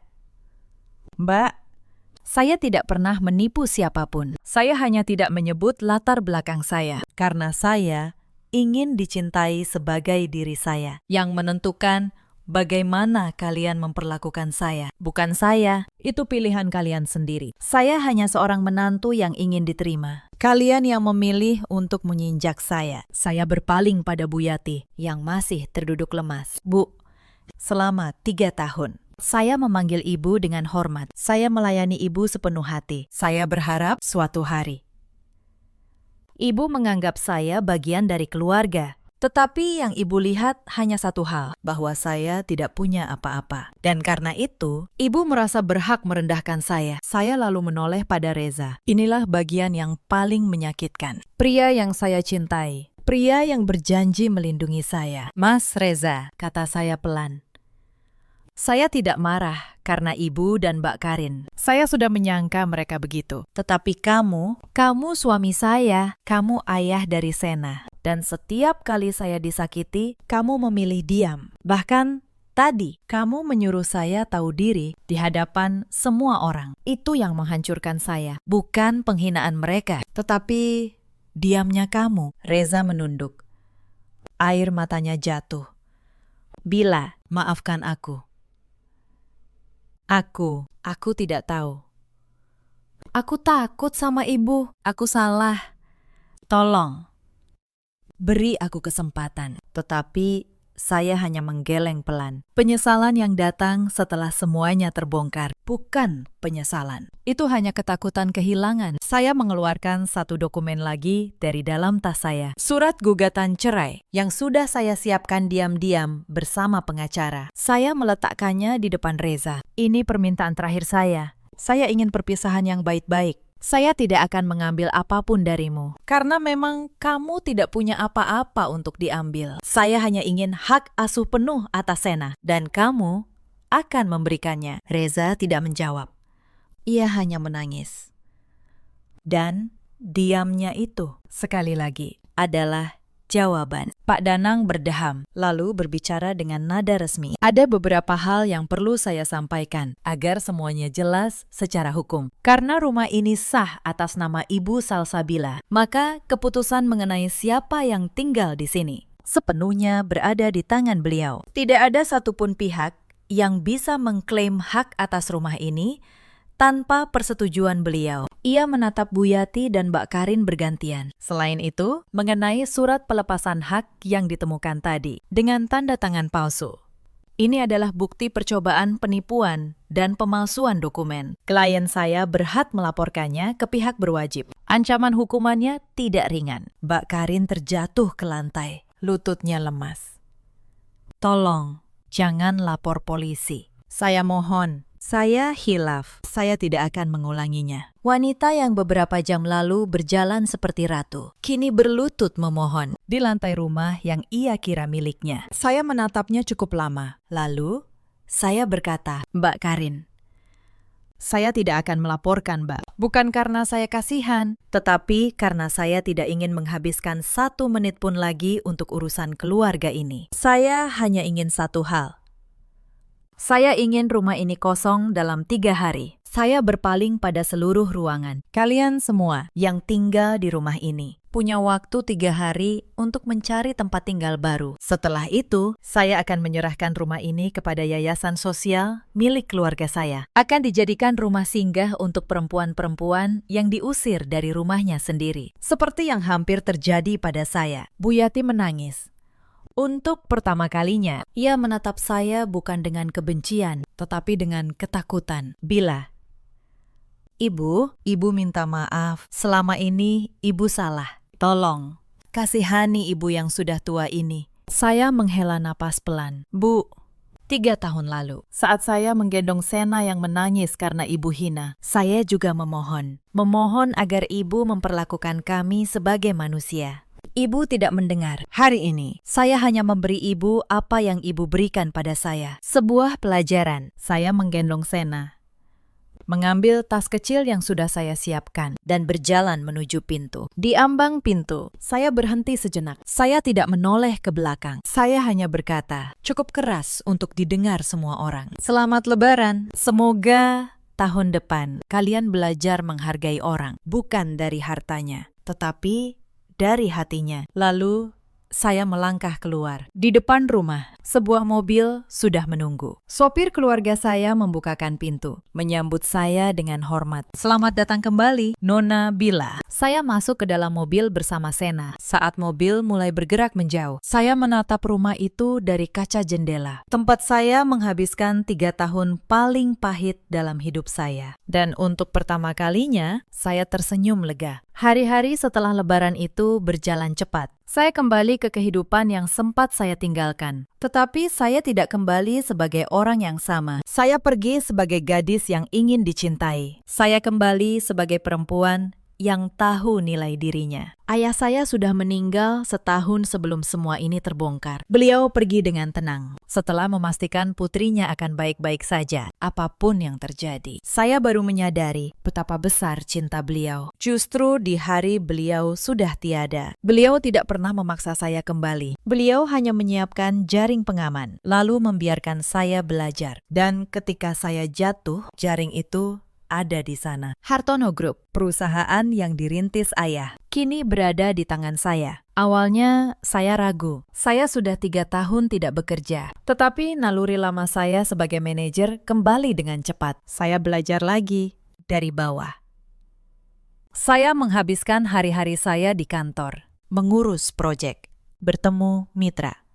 Mbak. Saya tidak pernah menipu siapapun. Saya hanya tidak menyebut latar belakang saya. Karena saya ingin dicintai sebagai diri saya. Yang menentukan bagaimana kalian memperlakukan saya. Bukan saya, itu pilihan kalian sendiri. Saya hanya seorang menantu yang ingin diterima. Kalian yang memilih untuk menginjak saya. Saya berpaling pada Bu Yati yang masih terduduk lemas. Bu, selama 3 tahun. Saya memanggil ibu dengan hormat. Saya melayani ibu sepenuh hati. Saya berharap suatu hari ibu menganggap saya bagian dari keluarga. Tetapi yang ibu lihat hanya satu hal, bahwa saya tidak punya apa-apa. Dan karena itu, ibu merasa berhak merendahkan saya. Saya lalu menoleh pada Reza. Inilah bagian yang paling menyakitkan. Pria yang saya cintai. Pria yang berjanji melindungi saya. Mas Reza, kata saya pelan. Saya tidak marah karena ibu dan Mbak Karin. Saya sudah menyangka mereka begitu. Tetapi kamu suami saya, kamu ayah dari Sena. Dan setiap kali saya disakiti, kamu memilih diam. Bahkan tadi, kamu menyuruh saya tahu diri di hadapan semua orang. Itu yang menghancurkan saya. Bukan penghinaan mereka, tetapi diamnya kamu. Reza menunduk. Air matanya jatuh. Bila, maafkan aku. Aku tidak tahu. Aku takut sama ibu. Aku salah. Tolong, beri aku kesempatan. Tetapi saya hanya menggeleng pelan. Penyesalan yang datang setelah semuanya terbongkar. Bukan penyesalan. Itu hanya ketakutan kehilangan. Saya mengeluarkan satu dokumen lagi dari dalam tas saya. Surat gugatan cerai yang sudah saya siapkan diam-diam bersama pengacara. Saya meletakkannya di depan Reza. Ini permintaan terakhir saya. Saya ingin perpisahan yang baik-baik. Saya tidak akan mengambil apapun darimu, karena memang kamu tidak punya apa-apa untuk diambil. Saya hanya ingin hak asuh penuh atas Sena, dan kamu akan memberikannya. Reza tidak menjawab. Ia hanya menangis. Dan diamnya itu, sekali lagi, adalah jawaban. Pak Danang berdeham, lalu berbicara dengan nada resmi. Ada beberapa hal yang perlu saya sampaikan, agar semuanya jelas secara hukum. Karena rumah ini sah atas nama Ibu Salsabila, maka keputusan mengenai siapa yang tinggal di sini sepenuhnya berada di tangan beliau. Tidak ada satupun pihak yang bisa mengklaim hak atas rumah ini tanpa persetujuan beliau. Ia menatap Bu Yati dan Mbak Karin bergantian. Selain itu, mengenai surat pelepasan hak yang ditemukan tadi dengan tanda tangan palsu. Ini adalah bukti percobaan penipuan dan pemalsuan dokumen. Klien saya berhak melaporkannya ke pihak berwajib. Ancaman hukumannya tidak ringan. Mbak Karin terjatuh ke lantai, lututnya lemas. Tolong, jangan lapor polisi. Saya mohon. Saya hilaf. Saya tidak akan mengulanginya. Wanita yang beberapa jam lalu berjalan seperti ratu, kini berlutut memohon di lantai rumah yang ia kira miliknya. Saya menatapnya cukup lama. Lalu, saya berkata, Mbak Karin, saya tidak akan melaporkan, Mbak. Bukan karena saya kasihan, tetapi karena saya tidak ingin menghabiskan 1 menit pun lagi untuk urusan keluarga ini. Saya hanya ingin satu hal. Saya ingin rumah ini kosong dalam 3 hari. Saya berpaling pada seluruh ruangan. Kalian semua yang tinggal di rumah ini punya waktu 3 hari untuk mencari tempat tinggal baru. Setelah itu, saya akan menyerahkan rumah ini kepada yayasan sosial milik keluarga saya. Akan dijadikan rumah singgah untuk perempuan-perempuan yang diusir dari rumahnya sendiri. Seperti yang hampir terjadi pada saya. Bu Yati menangis. Untuk pertama kalinya, ia menatap saya bukan dengan kebencian, tetapi dengan ketakutan. Bila, Ibu minta maaf. Selama ini Ibu salah. Tolong, kasihani Ibu yang sudah tua ini. Saya menghela napas pelan. Bu, 3 tahun lalu, saat saya menggendong Sena yang menangis karena Ibu hina, saya juga memohon. Memohon agar Ibu memperlakukan kami sebagai manusia. Ibu tidak mendengar. Hari ini, saya hanya memberi Ibu apa yang Ibu berikan pada saya. Sebuah pelajaran. Saya menggendong Sena, mengambil tas kecil yang sudah saya siapkan, dan berjalan menuju pintu. Di ambang pintu, saya berhenti sejenak. Saya tidak menoleh ke belakang. Saya hanya berkata, cukup keras untuk didengar semua orang. Selamat Lebaran. Semoga tahun depan kalian belajar menghargai orang, bukan dari hartanya, tetapi dari hatinya. Lalu, saya melangkah keluar. Di depan rumah, sebuah mobil sudah menunggu. Sopir keluarga saya membukakan pintu, menyambut saya dengan hormat. Selamat datang kembali, Nona Bila. Saya masuk ke dalam mobil bersama Sena. Saat mobil mulai bergerak menjauh, saya menatap rumah itu dari kaca jendela. Tempat saya menghabiskan 3 tahun paling pahit dalam hidup saya. Dan untuk pertama kalinya, saya tersenyum lega. Hari-hari setelah Lebaran itu berjalan cepat. Saya kembali ke kehidupan yang sempat saya tinggalkan. Tetapi saya tidak kembali sebagai orang yang sama. Saya pergi sebagai gadis yang ingin dicintai. Saya kembali sebagai perempuan yang tahu nilai dirinya. Ayah saya sudah meninggal setahun sebelum semua ini terbongkar. Beliau pergi dengan tenang, setelah memastikan putrinya akan baik-baik saja, apapun yang terjadi. Saya baru menyadari betapa besar cinta beliau. Justru di hari beliau sudah tiada. Beliau tidak pernah memaksa saya kembali. Beliau hanya menyiapkan jaring pengaman, lalu membiarkan saya belajar. Dan ketika saya jatuh, jaring itu ada di sana. Hartono Group, perusahaan yang dirintis ayah, kini berada di tangan saya. Awalnya saya ragu. Saya sudah 3 tahun tidak bekerja. Tetapi naluri lama saya sebagai manajer kembali dengan cepat. Saya belajar lagi dari bawah. Saya menghabiskan hari-hari saya di kantor, mengurus proyek, bertemu mitra,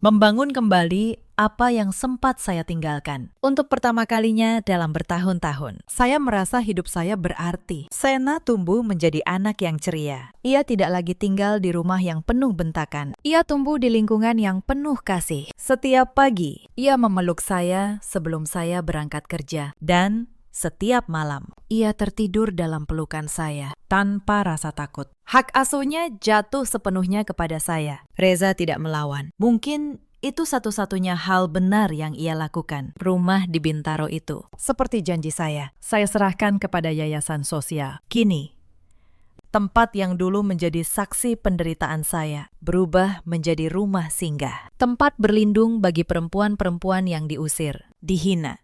membangun kembali apa yang sempat saya tinggalkan. Untuk pertama kalinya dalam bertahun-tahun, saya merasa hidup saya berarti. Sena tumbuh menjadi anak yang ceria. Ia tidak lagi tinggal di rumah yang penuh bentakan. Ia tumbuh di lingkungan yang penuh kasih. Setiap pagi, ia memeluk saya sebelum saya berangkat kerja. Dan setiap malam, ia tertidur dalam pelukan saya tanpa rasa takut. Hak asuhnya jatuh sepenuhnya kepada saya. Reza tidak melawan. Mungkin itu satu-satunya hal benar yang ia lakukan. Rumah di Bintaro itu, seperti janji saya serahkan kepada yayasan sosial. Kini, tempat yang dulu menjadi saksi penderitaan saya berubah menjadi rumah singgah. Tempat berlindung bagi perempuan-perempuan yang diusir, dihina,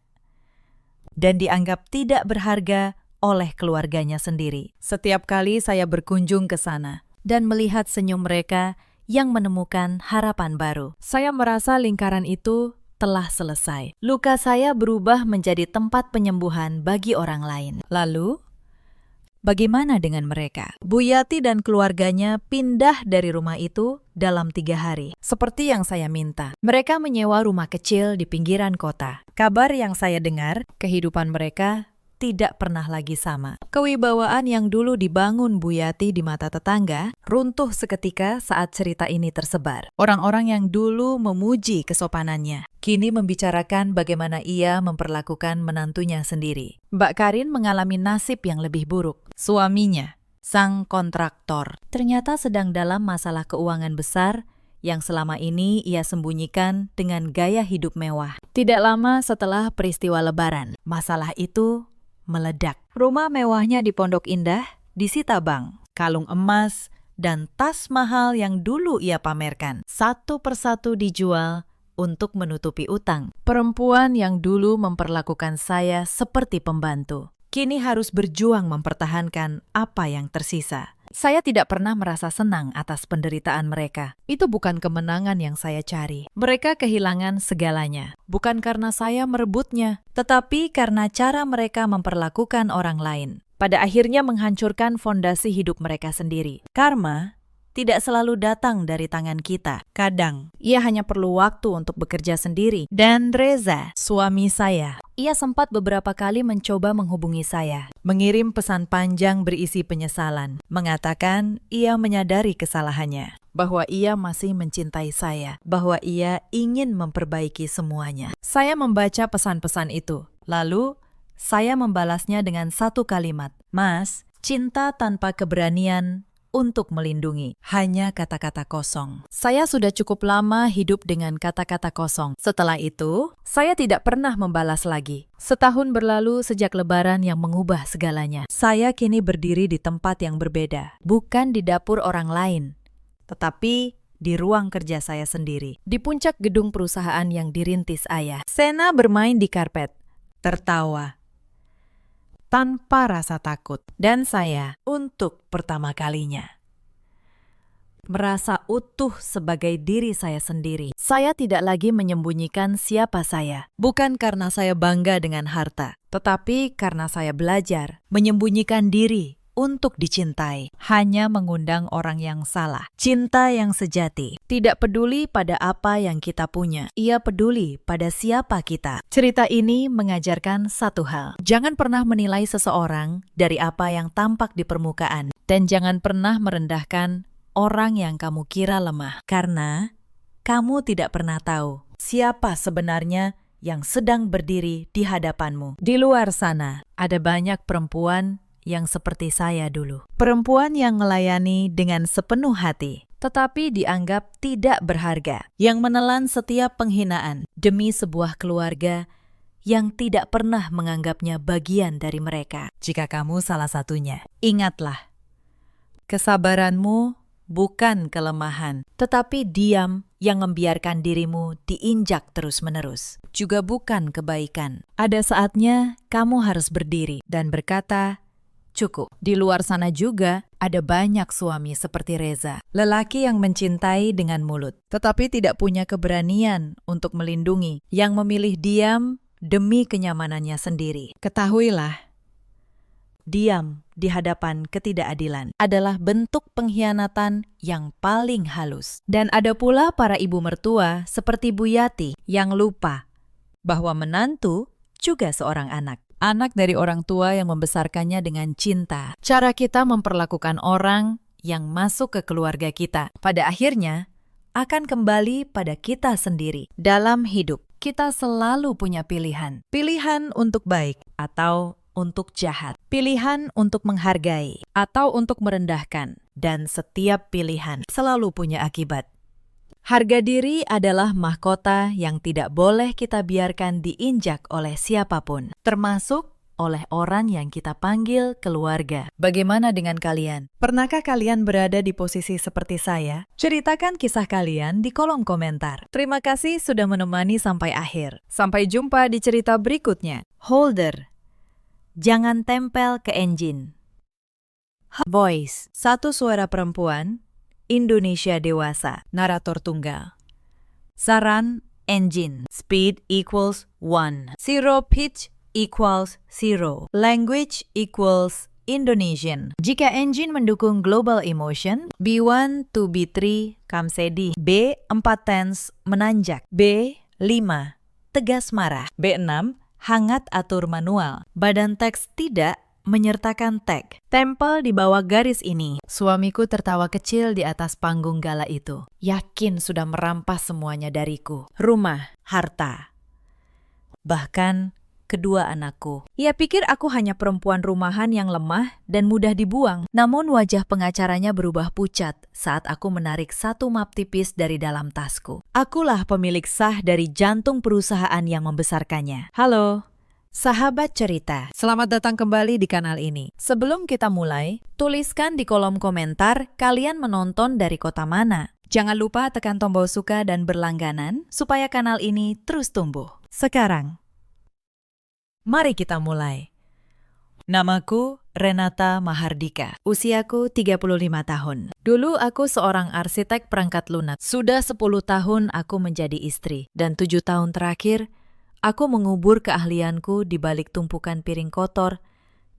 dan dianggap tidak berharga oleh keluarganya sendiri. Setiap kali saya berkunjung ke sana dan melihat senyum mereka yang menemukan harapan baru, saya merasa lingkaran itu telah selesai. Luka saya berubah menjadi tempat penyembuhan bagi orang lain. Lalu, bagaimana dengan mereka? Bu Yati dan keluarganya pindah dari rumah itu dalam 3 hari, seperti yang saya minta. Mereka menyewa rumah kecil di pinggiran kota. Kabar yang saya dengar, kehidupan mereka tidak pernah lagi sama. Kewibawaan yang dulu dibangun Bu Yati di mata tetangga runtuh seketika saat cerita ini tersebar. Orang-orang yang dulu memuji kesopanannya kini membicarakan bagaimana ia memperlakukan menantunya sendiri. Mbak Karin mengalami nasib yang lebih buruk. Suaminya, sang kontraktor, ternyata sedang dalam masalah keuangan besar yang selama ini ia sembunyikan dengan gaya hidup mewah. Tidak lama setelah peristiwa Lebaran, masalah itu meledak. Rumah mewahnya di Pondok Indah disita bank. Kalung emas dan tas mahal yang dulu ia pamerkan satu persatu dijual untuk menutupi utang. Perempuan yang dulu memperlakukan saya seperti pembantu, kini harus berjuang mempertahankan apa yang tersisa. Saya tidak pernah merasa senang atas penderitaan mereka. Itu bukan kemenangan yang saya cari. Mereka kehilangan segalanya, bukan karena saya merebutnya, tetapi karena cara mereka memperlakukan orang lain. Pada akhirnya menghancurkan fondasi hidup mereka sendiri. Karma tidak selalu datang dari tangan kita. Kadang, ia hanya perlu waktu untuk bekerja sendiri. Dan Reza, suami saya, ia sempat beberapa kali mencoba menghubungi saya. Mengirim pesan panjang berisi penyesalan. Mengatakan ia menyadari kesalahannya. Bahwa ia masih mencintai saya. Bahwa ia ingin memperbaiki semuanya. Saya membaca pesan-pesan itu. Lalu, saya membalasnya dengan satu kalimat. Mas, cinta tanpa keberanian untuk melindungi. Hanya kata-kata kosong. Saya sudah cukup lama hidup dengan kata-kata kosong. Setelah itu, saya tidak pernah membalas lagi. Setahun berlalu sejak Lebaran yang mengubah segalanya. Saya kini berdiri di tempat yang berbeda. Bukan di dapur orang lain, tetapi di ruang kerja saya sendiri. Di puncak gedung perusahaan yang dirintis ayah. Sena bermain di karpet, tertawa tanpa rasa takut. Dan saya, untuk pertama kalinya, merasa utuh sebagai diri saya sendiri. Saya tidak lagi menyembunyikan siapa saya. Bukan karena saya bangga dengan harta, tetapi karena saya belajar menyembunyikan diri untuk dicintai. Hanya mengundang orang yang salah. Cinta yang sejati tidak peduli pada apa yang kita punya. Ia peduli pada siapa kita. Cerita ini mengajarkan satu hal. Jangan pernah menilai seseorang dari apa yang tampak di permukaan. Dan jangan pernah merendahkan orang yang kamu kira lemah. Karena kamu tidak pernah tahu siapa sebenarnya yang sedang berdiri di hadapanmu. Di luar sana, ada banyak perempuan yang seperti saya dulu. Perempuan yang melayani dengan sepenuh hati, tetapi dianggap tidak berharga. Yang menelan setiap penghinaan demi sebuah keluarga yang tidak pernah menganggapnya bagian dari mereka. Jika kamu salah satunya, ingatlah, kesabaranmu bukan kelemahan, tetapi diam yang membiarkan dirimu diinjak terus-menerus. Juga bukan kebaikan. Ada saatnya kamu harus berdiri dan berkata, cukup. Di luar sana juga ada banyak suami seperti Reza. Lelaki yang mencintai dengan mulut, tetapi tidak punya keberanian untuk melindungi. Yang memilih diam demi kenyamanannya sendiri. Ketahuilah, diam di hadapan ketidakadilan adalah bentuk pengkhianatan yang paling halus. Dan ada pula para ibu mertua seperti Bu Yati yang lupa bahwa menantu juga seorang anak. Anak dari orang tua yang membesarkannya dengan cinta. Cara kita memperlakukan orang yang masuk ke keluarga kita, pada akhirnya akan kembali pada kita sendiri. Dalam hidup, kita selalu punya pilihan. Pilihan untuk baik atau untuk jahat. Pilihan untuk menghargai atau untuk merendahkan. Dan setiap pilihan selalu punya akibat. Harga diri adalah mahkota yang tidak boleh kita biarkan diinjak oleh siapapun, termasuk oleh orang yang kita panggil keluarga. Bagaimana dengan kalian? Pernahkah kalian berada di posisi seperti saya? Ceritakan kisah kalian di kolom komentar. Terima kasih sudah menemani sampai akhir. Sampai jumpa di cerita berikutnya. Holder, jangan tempel ke engine. Voice, satu suara perempuan, Indonesia dewasa, narator tunggal. Saran, engine, speed equals 1, zero pitch equals 0, language equals Indonesian. Jika engine mendukung global emotion, B1 to B3 kamsedi. B4 tense menanjak. B5 tegas marah. B6 hangat atur manual. Badan teks tidak menyertakan tag. Tempel di bawah garis ini. Suamiku tertawa kecil di atas panggung gala itu. Yakin sudah merampas semuanya dariku. Rumah, harta, bahkan kedua anakku. Ia pikir aku hanya perempuan rumahan yang lemah dan mudah dibuang. Namun wajah pengacaranya berubah pucat saat aku menarik satu map tipis dari dalam tasku. Akulah pemilik sah dari jantung perusahaan yang membesarkannya. Halo, sahabat cerita, selamat datang kembali di kanal ini. Sebelum kita mulai, tuliskan di kolom komentar kalian menonton dari kota mana. Jangan lupa tekan tombol suka dan berlangganan supaya kanal ini terus tumbuh. Sekarang, mari kita mulai. Namaku Renata Mahardika. Usiaku 35 tahun. Dulu aku seorang arsitek perangkat lunak. Sudah 10 tahun aku menjadi istri. Dan 7 tahun terakhir, aku mengubur keahlianku di balik tumpukan piring kotor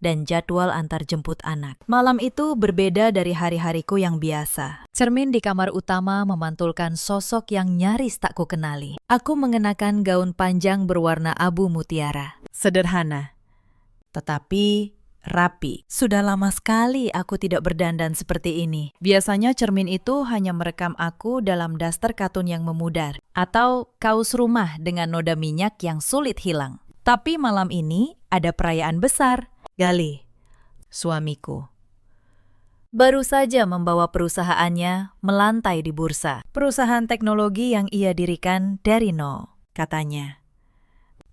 dan jadwal antar jemput anak. Malam itu berbeda dari hari-hariku yang biasa. Cermin di kamar utama memantulkan sosok yang nyaris tak kukenali. Aku mengenakan gaun panjang berwarna abu mutiara. Sederhana, tetapi rapi. Sudah lama sekali aku tidak berdandan seperti ini. Biasanya cermin itu hanya merekam aku dalam daster katun yang memudar, atau kaos rumah dengan noda minyak yang sulit hilang. Tapi malam ini ada perayaan besar. Gali, suamiku, baru saja membawa perusahaannya melantai di bursa. Perusahaan teknologi yang ia dirikan dari nol, katanya.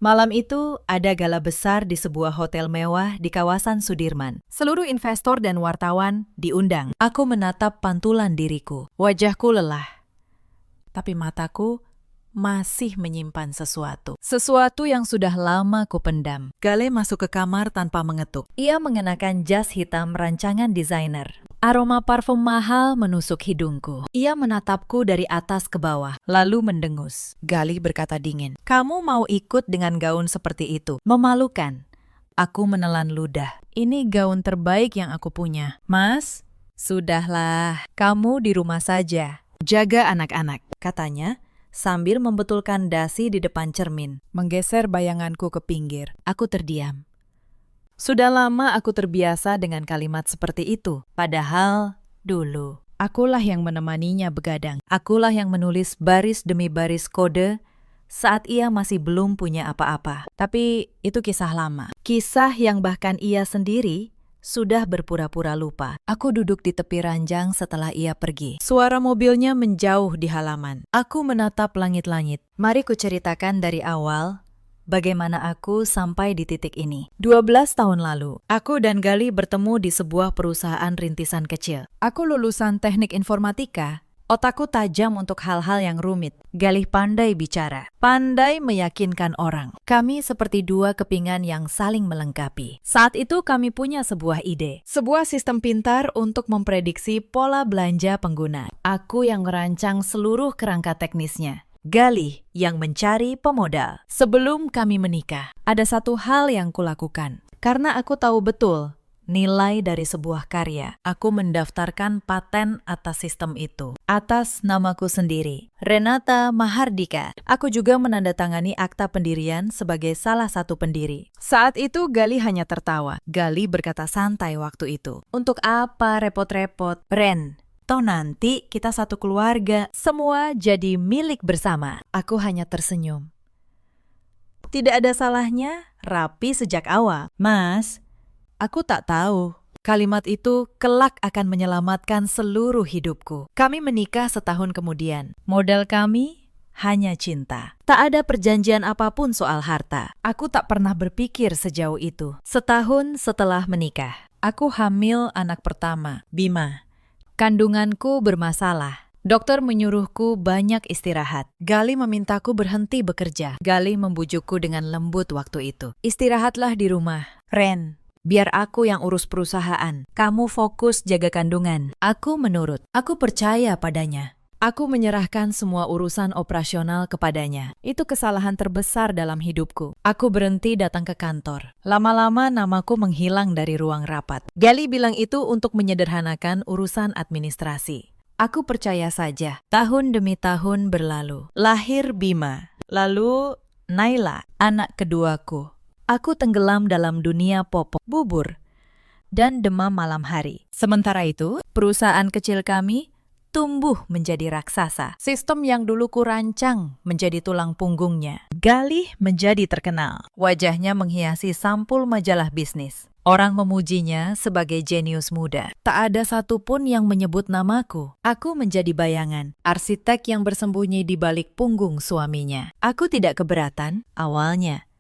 Malam itu ada gala besar di sebuah hotel mewah di kawasan Sudirman. Seluruh investor dan wartawan diundang. Aku menatap pantulan diriku. Wajahku lelah, tapi mataku masih menyimpan sesuatu. Sesuatu yang sudah lama kupendam. Gale masuk ke kamar tanpa mengetuk. Ia mengenakan jas hitam rancangan desainer. Aroma parfum mahal menusuk hidungku. Ia menatapku dari atas ke bawah, lalu mendengus. Gali berkata dingin, "Kamu mau ikut dengan gaun seperti itu? Memalukan." Aku menelan ludah. Ini gaun terbaik yang aku punya. Mas, sudahlah. Kamu di rumah saja. Jaga anak-anak, katanya, sambil membetulkan dasi di depan cermin, menggeser bayanganku ke pinggir. Aku terdiam. Sudah lama aku terbiasa dengan kalimat seperti itu. Padahal, dulu, akulah yang menemaninya begadang. Akulah yang menulis baris demi baris kode saat ia masih belum punya apa-apa. Tapi itu kisah lama. Kisah yang bahkan ia sendiri sudah berpura-pura lupa. Aku duduk di tepi ranjang setelah ia pergi. Suara mobilnya menjauh di halaman. Aku menatap langit-langit. Mari kuceritakan dari awal bagaimana aku sampai di titik ini. 12 tahun lalu, aku dan Gali bertemu di sebuah perusahaan rintisan kecil. Aku lulusan teknik informatika. Otakku tajam untuk hal-hal yang rumit. Galih pandai bicara, pandai meyakinkan orang. Kami seperti dua kepingan yang saling melengkapi. Saat itu kami punya sebuah ide. Sebuah sistem pintar untuk memprediksi pola belanja pengguna. Aku yang merancang seluruh kerangka teknisnya. Galih yang mencari pemodal. Sebelum kami menikah, ada satu hal yang kulakukan. Karena aku tahu betul nilai dari sebuah karya, aku mendaftarkan paten atas sistem itu. Atas namaku sendiri, Renata Mahardika. Aku juga menandatangani akta pendirian sebagai salah satu pendiri. Saat itu Gali hanya tertawa. Gali berkata santai waktu itu. Untuk apa repot-repot? Ren, toh nanti kita satu keluarga. Semua jadi milik bersama. Aku hanya tersenyum. Tidak ada salahnya rapi sejak awal. Mas, aku tak tahu. Kalimat itu kelak akan menyelamatkan seluruh hidupku. Kami menikah setahun kemudian. Modal kami hanya cinta. Tak ada perjanjian apapun soal harta. Aku tak pernah berpikir sejauh itu. Setahun setelah menikah, aku hamil anak pertama, Bima. Kandunganku bermasalah. Dokter menyuruhku banyak istirahat. Gali memintaku berhenti bekerja. Gali membujukku dengan lembut waktu itu. Istirahatlah di rumah, Ren. Biar aku yang urus perusahaan. Kamu fokus jaga kandungan. Aku menurut. Aku percaya padanya. Aku menyerahkan semua urusan operasional kepadanya. Itu kesalahan terbesar dalam hidupku. Aku berhenti datang ke kantor. Lama-lama namaku menghilang dari ruang rapat. Gali bilang itu untuk menyederhanakan urusan administrasi. Aku percaya saja. Tahun demi tahun berlalu. Lahir Bima. Lalu Naila, anak keduaku. Aku tenggelam dalam dunia popok, bubur, dan demam malam hari. Sementara itu, perusahaan kecil kami tumbuh menjadi raksasa. Sistem yang dulu kurancang menjadi tulang punggungnya. Galih menjadi terkenal. Wajahnya menghiasi sampul majalah bisnis. Orang memujinya sebagai jenius muda. Tak ada satupun yang menyebut namaku. Aku menjadi bayangan, arsitek yang bersembunyi di balik punggung suaminya. Aku tidak keberatan awalnya.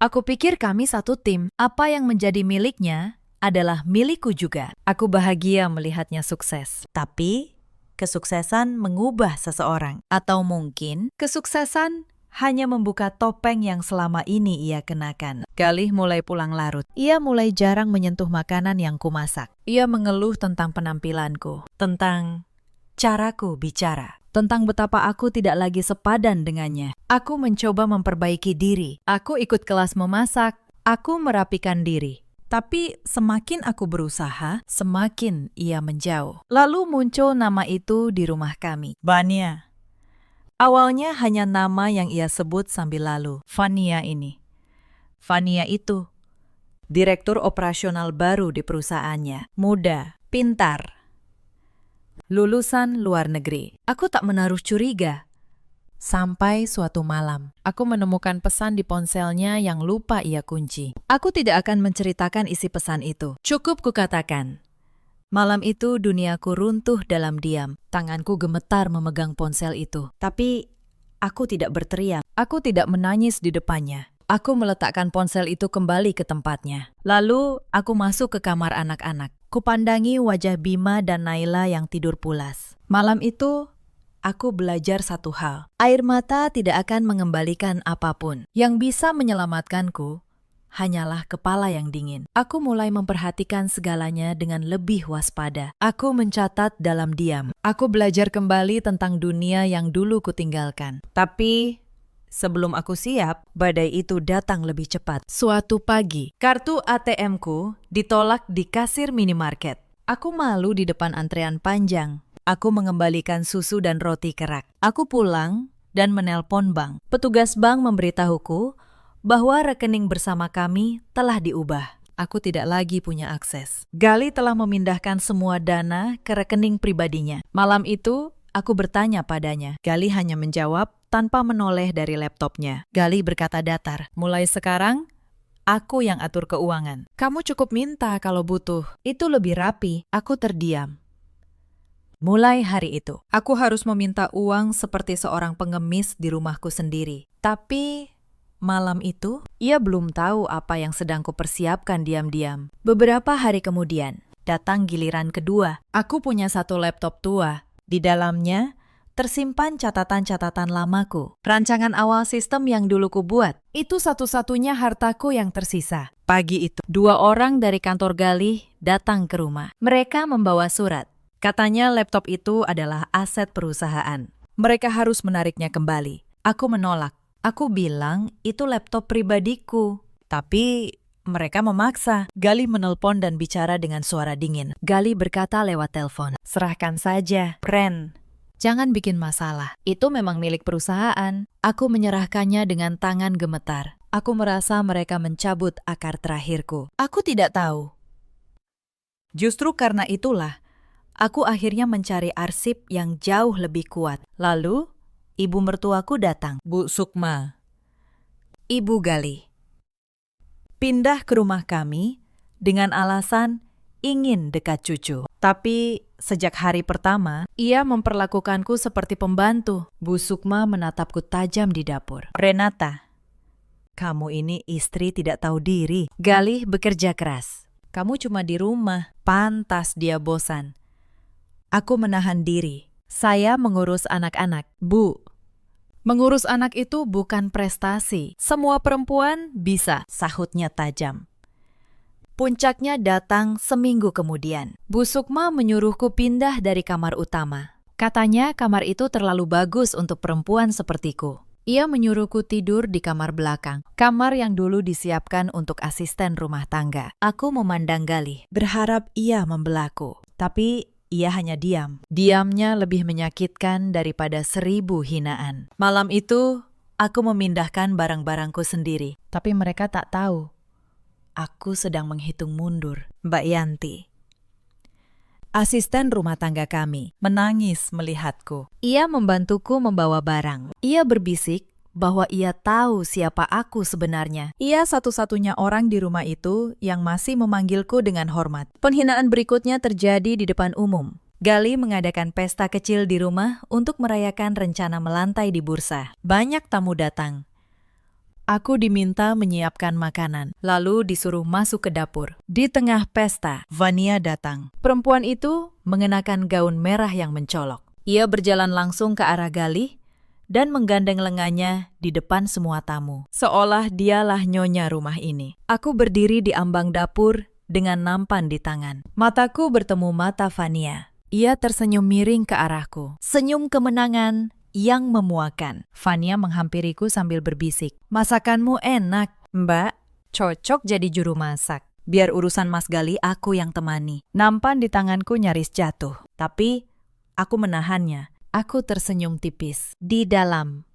Aku pikir kami satu tim. Apa yang menjadi miliknya adalah milikku juga. Aku bahagia melihatnya sukses. Tapi kesuksesan mengubah seseorang. Atau mungkin kesuksesan hanya membuka topeng yang selama ini ia kenakan. Galih mulai pulang larut. Ia mulai jarang menyentuh makanan yang kumasak. Ia mengeluh tentang penampilanku, tentang caraku bicara, tentang betapa aku tidak lagi sepadan dengannya. Aku mencoba memperbaiki diri. Aku ikut kelas memasak. Aku merapikan diri. Tapi semakin aku berusaha, semakin ia menjauh. Lalu muncul nama itu di rumah kami. Vania. Awalnya hanya nama yang ia sebut sambil lalu. Vania ini. Vania itu. Direktur operasional baru di perusahaannya. Muda, pintar. Lulusan luar negeri. Aku tak menaruh curiga. Sampai suatu malam, aku menemukan pesan di ponselnya yang lupa ia kunci. Aku tidak akan menceritakan isi pesan itu. Cukup kukatakan. Malam itu duniaku runtuh dalam diam. Tanganku gemetar memegang ponsel itu. Tapi aku tidak berteriak. Aku tidak menangis di depannya. Aku meletakkan ponsel itu kembali ke tempatnya. Lalu aku masuk ke kamar anak-anak. Kupandangi wajah Bima dan Naila yang tidur pulas. Malam itu aku belajar satu hal. Air mata tidak akan mengembalikan apapun. Yang bisa menyelamatkanku hanyalah kepala yang dingin. Aku mulai memperhatikan segalanya dengan lebih waspada. Aku mencatat dalam diam. Aku belajar kembali tentang dunia yang dulu kutinggalkan. Tapi sebelum aku siap, badai itu datang lebih cepat. Suatu pagi, kartu ATM-ku ditolak di kasir minimarket. Aku malu di depan antrean panjang. Aku mengembalikan susu dan roti kerak. Aku pulang dan menelpon bank. Petugas bank memberitahuku bahwa rekening bersama kami telah diubah. Aku tidak lagi punya akses. Gali telah memindahkan semua dana ke rekening pribadinya. Malam itu, aku bertanya padanya. Gali hanya menjawab tanpa menoleh dari laptopnya. Gali berkata datar, mulai sekarang, aku yang atur keuangan. Kamu cukup minta kalau butuh. Itu lebih rapi. Aku terdiam. Mulai hari itu, aku harus meminta uang seperti seorang pengemis di rumahku sendiri. Tapi malam itu, ia belum tahu apa yang sedang kupersiapkan diam-diam. Beberapa hari kemudian, datang giliran kedua. Aku punya satu laptop tua. Di dalamnya, tersimpan catatan-catatan lamaku. Rancangan awal sistem yang dulu kubuat. Itu satu-satunya hartaku yang tersisa. Pagi itu, 2 orang dari kantor Galih datang ke rumah. Mereka membawa surat. Katanya laptop itu adalah aset perusahaan. Mereka harus menariknya kembali. Aku menolak. Aku bilang itu laptop pribadiku. Tapi mereka memaksa. Gali menelpon dan bicara dengan suara dingin. Gali berkata lewat telepon, serahkan saja, Ren. Jangan bikin masalah. Itu memang milik perusahaan. Aku menyerahkannya dengan tangan gemetar. Aku merasa mereka mencabut akar terakhirku. Aku tidak tahu. Justru karena itulah, aku akhirnya mencari arsip yang jauh lebih kuat. Lalu, ibu mertuaku datang. Bu Sukma. Ibu Gali. Pindah ke rumah kami dengan alasan ingin dekat cucu. Tapi sejak hari pertama, ia memperlakukanku seperti pembantu. Bu Sukma menatapku tajam di dapur. Renata, kamu ini istri tidak tahu diri. Galih bekerja keras. Kamu cuma di rumah. Pantas dia bosan. Aku menahan diri. Saya mengurus anak-anak. Bu, mengurus anak itu bukan prestasi. Semua perempuan bisa, sahutnya tajam. Puncaknya datang seminggu kemudian. Bu Sukma menyuruhku pindah dari kamar utama. Katanya kamar itu terlalu bagus untuk perempuan sepertiku. Ia menyuruhku tidur di kamar belakang, kamar yang dulu disiapkan untuk asisten rumah tangga. Aku memandang Galih, berharap ia membelaku. Tapi ia hanya diam. Diamnya lebih menyakitkan daripada 1000 hinaan. Malam itu, aku memindahkan barang-barangku sendiri. Tapi mereka tak tahu. Aku sedang menghitung mundur. Mbak Yanti, asisten rumah tangga kami, menangis melihatku. Ia membantuku membawa barang. Ia berbisik bahwa ia tahu siapa aku sebenarnya. Ia satu-satunya orang di rumah itu yang masih memanggilku dengan hormat. Penghinaan berikutnya terjadi di depan umum. Gali mengadakan pesta kecil di rumah untuk merayakan rencana melantai di bursa. Banyak tamu datang. Aku diminta menyiapkan makanan, lalu disuruh masuk ke dapur. Di tengah pesta, Vania datang. Perempuan itu mengenakan gaun merah yang mencolok. Ia berjalan langsung ke arah Galih dan menggandeng lengannya di depan semua tamu. Seolah dialah nyonya rumah ini. Aku berdiri di ambang dapur dengan nampan di tangan. Mataku bertemu mata Fania. Ia tersenyum miring ke arahku. Senyum kemenangan yang memuakan. Fania menghampiriku sambil berbisik. Masakanmu enak, Mbak. Cocok jadi juru masak. Biar urusan Mas Galih aku yang temani. Nampan di tanganku nyaris jatuh. Tapi aku menahannya. Aku tersenyum tipis. Di dalam.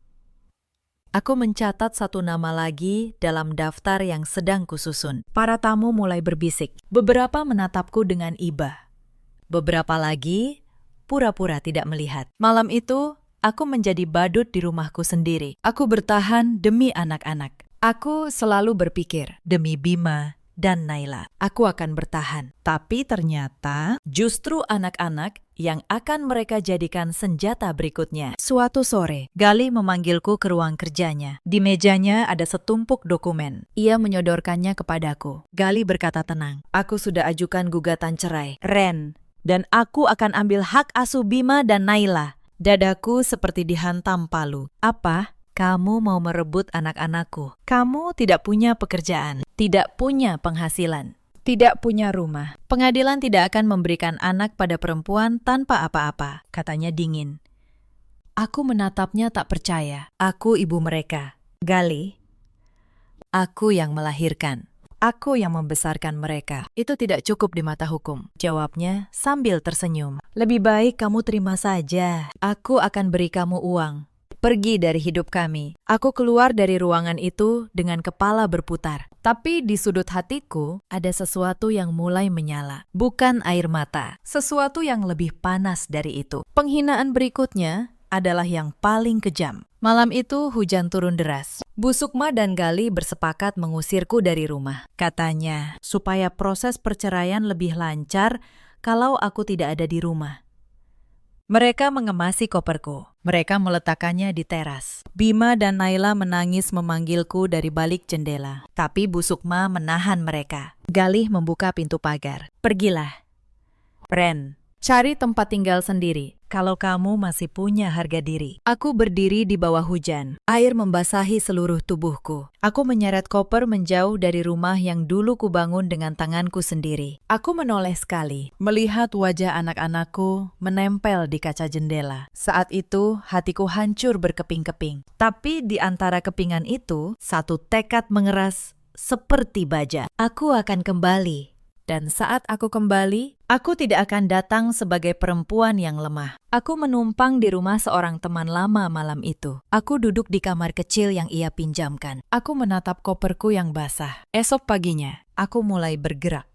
Aku mencatat satu nama lagi dalam daftar yang sedang kususun. Para tamu mulai berbisik. Beberapa menatapku dengan iba. Beberapa lagi pura-pura tidak melihat. Malam itu, aku menjadi badut di rumahku sendiri. Aku bertahan demi anak-anak. Aku selalu berpikir, demi Bima dan Naila, aku akan bertahan. Tapi ternyata justru anak-anak yang akan mereka jadikan senjata berikutnya. Suatu sore, Galih memanggilku ke ruang kerjanya. Di mejanya ada setumpuk dokumen. Ia menyodorkannya kepadaku. Galih berkata tenang, aku sudah ajukan gugatan cerai, Ren, dan aku akan ambil hak asuh Bima dan Naila. Dadaku seperti dihantam palu. Apa? Kamu mau merebut anak-anakku. Kamu tidak punya pekerjaan, tidak punya penghasilan, tidak punya rumah. Pengadilan tidak akan memberikan anak pada perempuan tanpa apa-apa, katanya dingin. Aku menatapnya tak percaya. Aku ibu mereka. Galih, aku yang melahirkan. Aku yang membesarkan mereka. Itu tidak cukup di mata hukum, jawabnya sambil tersenyum. Lebih baik kamu terima saja. Aku akan beri kamu uang. Pergi dari hidup kami. Aku keluar dari ruangan itu dengan kepala berputar. Tapi di sudut hatiku ada sesuatu yang mulai menyala. Bukan air mata. Sesuatu yang lebih panas dari itu. Penghinaan berikutnya adalah yang paling kejam. Malam itu hujan turun deras. Bu Sukma dan Galih bersepakat mengusirku dari rumah. Katanya, supaya proses perceraian lebih lancar kalau aku tidak ada di rumah. Mereka mengemasi koperku. Mereka meletakkannya di teras. Bima dan Naila menangis memanggilku dari balik jendela. Tapi Bu Sukma menahan mereka. Galih membuka pintu pagar. Pergilah. Ren, cari tempat tinggal sendiri. Kalau kamu masih punya harga diri. Aku berdiri di bawah hujan. Air membasahi seluruh tubuhku. Aku menyeret koper menjauh dari rumah yang dulu kubangun dengan tanganku sendiri. Aku menoleh sekali, melihat wajah anak-anakku menempel di kaca jendela. Saat itu, hatiku hancur berkeping-keping. Tapi di antara kepingan itu, satu tekad mengeras seperti baja. Aku akan kembali. Dan saat aku kembali, aku tidak akan datang sebagai perempuan yang lemah. Aku menumpang di rumah seorang teman lama malam itu. Aku duduk di kamar kecil yang ia pinjamkan. Aku menatap koperku yang basah. Esok paginya, aku mulai bergerak.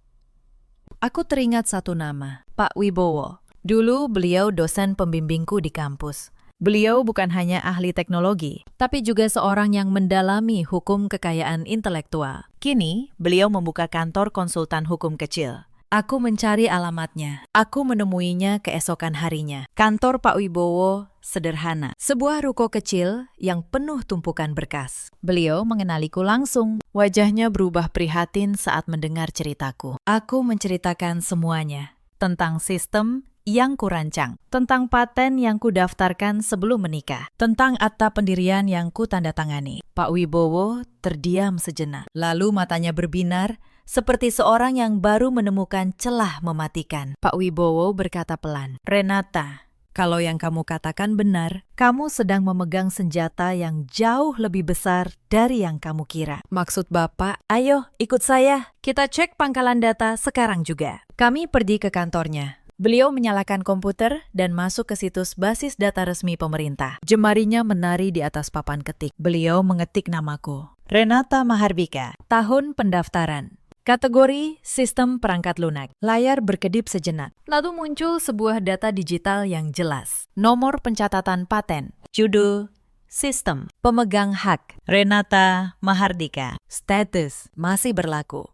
Aku teringat satu nama, Pak Wibowo. Dulu beliau dosen pembimbingku di kampus. Beliau bukan hanya ahli teknologi, tapi juga seorang yang mendalami hukum kekayaan intelektual. Kini, beliau membuka kantor konsultan hukum kecil. Aku mencari alamatnya. Aku menemuinya keesokan harinya. Kantor Pak Wibowo sederhana. Sebuah ruko kecil yang penuh tumpukan berkas. Beliau mengenaliku langsung. Wajahnya berubah prihatin saat mendengar ceritaku. Aku menceritakan semuanya. Tentang sistem yang kurancang, tentang paten yang kudaftarkan sebelum menikah, tentang akta pendirian yang kutandatangani. Pak Wibowo terdiam sejenak, lalu matanya berbinar seperti seorang yang baru menemukan celah mematikan. Pak Wibowo berkata pelan, Renata, kalau yang kamu katakan benar, kamu sedang memegang senjata yang jauh lebih besar dari yang kamu kira. Maksud Bapak, ayo ikut saya, kita cek pangkalan data sekarang juga. Kami pergi ke kantornya. Beliau menyalakan komputer dan masuk ke situs basis data resmi pemerintah. Jemarinya menari di atas papan ketik. Beliau mengetik namaku. Renata Mahardika. Tahun pendaftaran. Kategori sistem perangkat lunak. Layar berkedip sejenak. Lalu muncul sebuah data digital yang jelas. Nomor pencatatan paten. Judul sistem. Pemegang hak. Renata Mahardika. Status masih berlaku.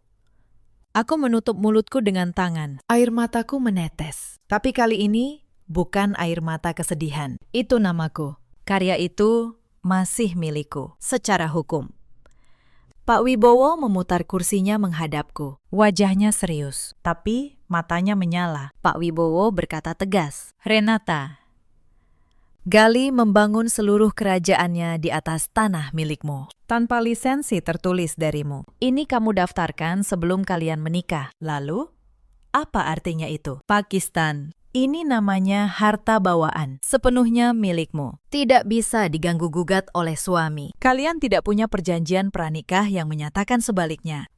Aku menutup mulutku dengan tangan. Air mataku menetes. Tapi kali ini bukan air mata kesedihan. Itu namaku. Karya itu masih milikku secara hukum. Pak Wibowo memutar kursinya menghadapku. Wajahnya serius, tapi matanya menyala. Pak Wibowo berkata tegas, Renata, Gali membangun seluruh kerajaannya di atas tanah milikmu, tanpa lisensi tertulis darimu. Ini kamu daftarkan sebelum kalian menikah. Lalu, apa artinya itu? Pakistan. Ini namanya harta bawaan, sepenuhnya milikmu. Tidak bisa diganggu-gugat oleh suami. Kalian tidak punya perjanjian pranikah yang menyatakan sebaliknya.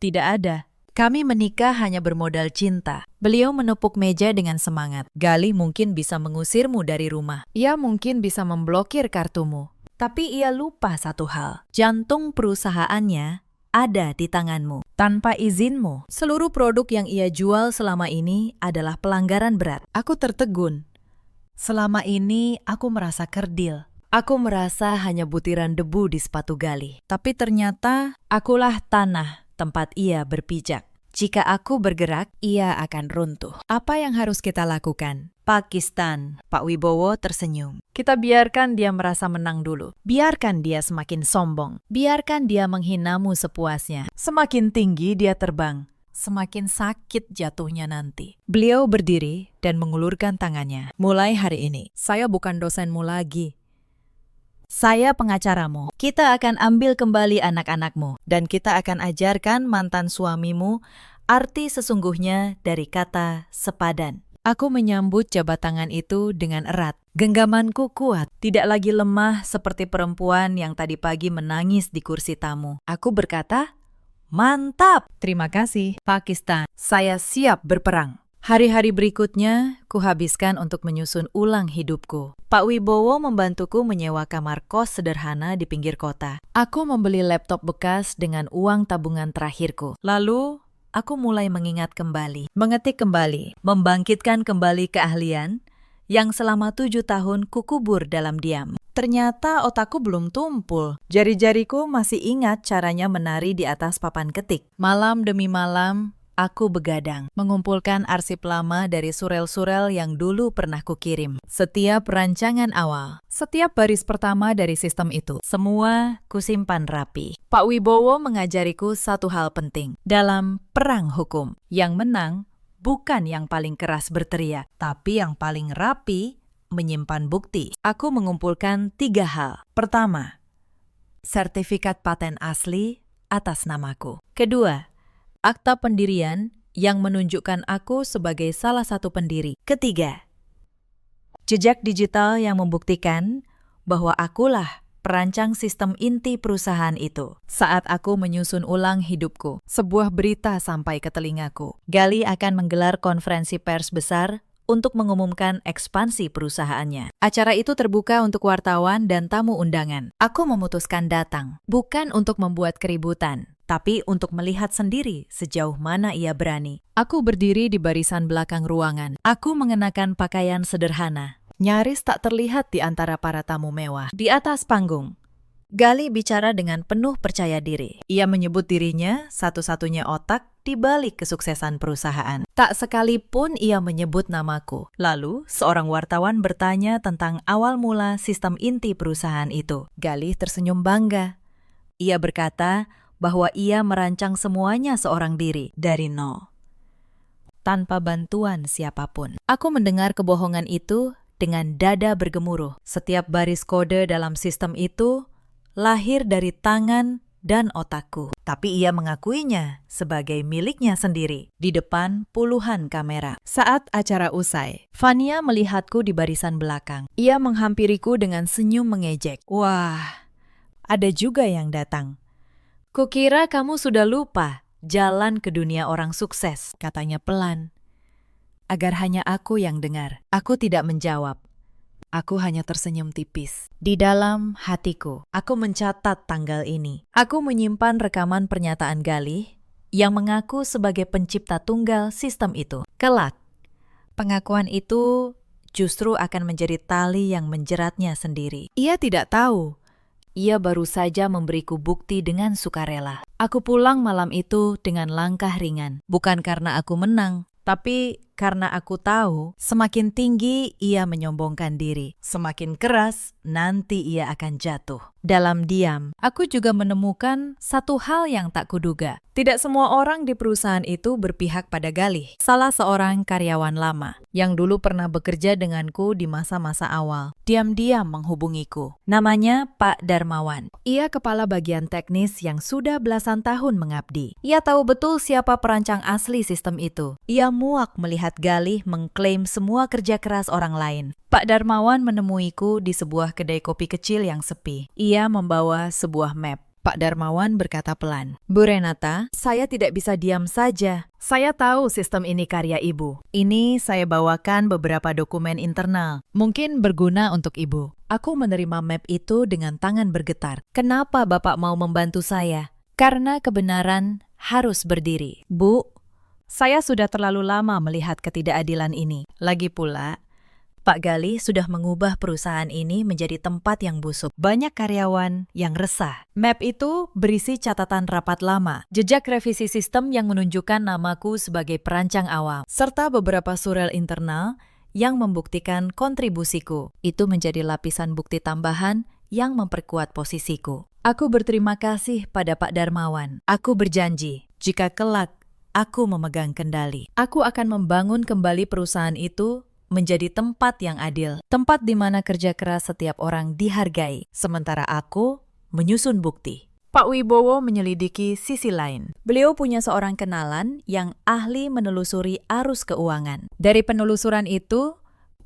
Tidak ada. Kami menikah hanya bermodal cinta. Beliau menepuk meja dengan semangat. Gali mungkin bisa mengusirmu dari rumah. Ia mungkin bisa memblokir kartumu. Tapi ia lupa satu hal. Jantung perusahaannya ada di tanganmu. Tanpa izinmu, seluruh produk yang ia jual selama ini adalah pelanggaran berat. Aku tertegun. Selama ini aku merasa kerdil. Aku merasa hanya butiran debu di sepatu Gali. Tapi ternyata akulah tanah tempat ia berpijak. Jika aku bergerak, ia akan runtuh. Apa yang harus kita lakukan? Pakistan. Pak Wibowo tersenyum. Kita biarkan dia merasa menang dulu. Biarkan dia semakin sombong. Biarkan dia menghinamu sepuasnya. Semakin tinggi dia terbang, semakin sakit jatuhnya nanti. Beliau berdiri dan mengulurkan tangannya. Mulai hari ini, saya bukan dosenmu lagi. Saya pengacaramu. Kita akan ambil kembali anak-anakmu. Dan kita akan ajarkan mantan suamimu arti sesungguhnya dari kata sepadan. Aku menyambut jabat tangan itu dengan erat. Genggamanku kuat, tidak lagi lemah seperti perempuan yang tadi pagi menangis di kursi tamu. Aku berkata, "Mantap! Terima kasih, Pakistan. Saya siap berperang." Hari-hari berikutnya, kuhabiskan untuk menyusun ulang hidupku. Pak Wibowo membantuku menyewa kamar kos sederhana di pinggir kota. Aku membeli laptop bekas dengan uang tabungan terakhirku. Lalu, aku mulai mengingat kembali, mengetik kembali, membangkitkan kembali keahlian yang selama 7 tahun kukubur dalam diam. Ternyata otakku belum tumpul. Jari-jariku masih ingat caranya menari di atas papan ketik. Malam demi malam, aku begadang, mengumpulkan arsip lama dari surel-surel yang dulu pernah kukirim. Setiap rancangan awal, setiap baris pertama dari sistem itu, semua kusimpan rapi. Pak Wibowo mengajariku satu hal penting. Dalam perang hukum, yang menang bukan yang paling keras berteriak, tapi yang paling rapi menyimpan bukti. Aku mengumpulkan 3 hal. Pertama, sertifikat paten asli atas namaku. Kedua, akta pendirian yang menunjukkan aku sebagai salah satu pendiri. Ketiga, jejak digital yang membuktikan bahwa akulah perancang sistem inti perusahaan itu. Saat aku menyusun ulang hidupku, sebuah berita sampai ke telingaku. Gali akan menggelar konferensi pers besar untuk mengumumkan ekspansi perusahaannya. Acara itu terbuka untuk wartawan dan tamu undangan. Aku memutuskan datang, bukan untuk membuat keributan, tapi untuk melihat sendiri sejauh mana ia berani. Aku berdiri di barisan belakang ruangan. Aku mengenakan pakaian sederhana, nyaris tak terlihat di antara para tamu mewah. Di atas panggung, Gali bicara dengan penuh percaya diri. Ia menyebut dirinya satu-satunya otak di balik kesuksesan perusahaan. Tak sekalipun ia menyebut namaku. Lalu, seorang wartawan bertanya tentang awal mula sistem inti perusahaan itu. Gali tersenyum bangga. Ia berkata bahwa ia merancang semuanya seorang diri, dari nol, tanpa bantuan siapapun. Aku mendengar kebohongan itu dengan dada bergemuruh. Setiap baris kode dalam sistem itu lahir dari tangan dan otakku. Tapi ia mengakuinya sebagai miliknya sendiri di depan puluhan kamera. Saat acara usai, Fania melihatku di barisan belakang. Ia menghampiriku dengan senyum mengejek. Wah, ada juga yang datang. Kukira kamu sudah lupa jalan ke dunia orang sukses, katanya pelan. Agar hanya aku yang dengar. Aku tidak menjawab. Aku hanya tersenyum tipis. Di dalam hatiku, aku mencatat tanggal ini. Aku menyimpan rekaman pernyataan Gali yang mengaku sebagai pencipta tunggal sistem itu. Kelak, pengakuan itu justru akan menjadi tali yang menjeratnya sendiri. Ia tidak tahu. Ia baru saja memberiku bukti dengan sukarela. Aku pulang malam itu dengan langkah ringan. Bukan karena aku menang, tapi karena aku tahu semakin tinggi ia menyombongkan diri, semakin keras nanti ia akan jatuh. Dalam diam, aku juga menemukan satu hal yang tak kuduga. Tidak semua orang di perusahaan itu berpihak pada Galih, salah seorang karyawan lama yang dulu pernah bekerja denganku di masa-masa awal. Diam-diam menghubungiku. Namanya Pak Darmawan. Ia kepala bagian teknis yang sudah belasan tahun mengabdi. Ia tahu betul siapa perancang asli sistem itu. Ia muak melihat Galih mengklaim semua kerja keras orang lain. Pak Darmawan menemuiku di sebuah kedai kopi kecil yang sepi. Ia membawa sebuah map. Pak Darmawan berkata pelan, "Bu Renata, saya tidak bisa diam saja. Saya tahu sistem ini karya Ibu. Ini saya bawakan beberapa dokumen internal. Mungkin berguna untuk Ibu. Aku menerima map itu dengan tangan bergetar. Kenapa Bapak mau membantu saya? Karena kebenaran harus berdiri. Bu, saya sudah terlalu lama melihat ketidakadilan ini. Lagi pula, Pak Galih sudah mengubah perusahaan ini menjadi tempat yang busuk. Banyak karyawan yang resah. Map itu berisi catatan rapat lama, jejak revisi sistem yang menunjukkan namaku sebagai perancang awal, serta beberapa surel internal yang membuktikan kontribusiku. Itu menjadi lapisan bukti tambahan yang memperkuat posisiku. Aku berterima kasih pada Pak Darmawan. Aku berjanji, jika kelak aku memegang kendali, aku akan membangun kembali perusahaan itu menjadi tempat yang adil, tempat di mana kerja keras setiap orang dihargai, sementara aku menyusun bukti. Pak Wibowo menyelidiki sisi lain. Beliau punya seorang kenalan yang ahli menelusuri arus keuangan. Dari penelusuran itu,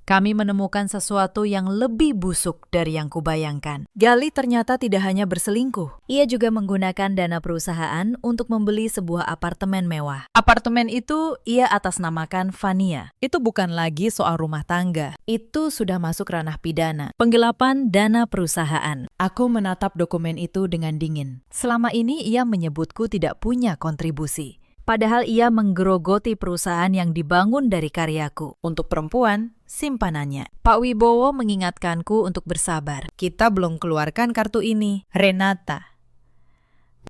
kami menemukan sesuatu yang lebih busuk dari yang kubayangkan. Galih ternyata tidak hanya berselingkuh. Ia juga menggunakan dana perusahaan untuk membeli sebuah apartemen mewah. Apartemen itu ia atasnamakan Fania. Itu bukan lagi soal rumah tangga. Itu sudah masuk ranah pidana. Penggelapan dana perusahaan. Aku menatap dokumen itu dengan dingin. Selama ini ia menyebutku tidak punya kontribusi. Padahal ia menggerogoti perusahaan yang dibangun dari karyaku. Untuk perempuan, simpanannya. Pak Wibowo mengingatkanku untuk bersabar. Kita belum keluarkan kartu ini. Renata,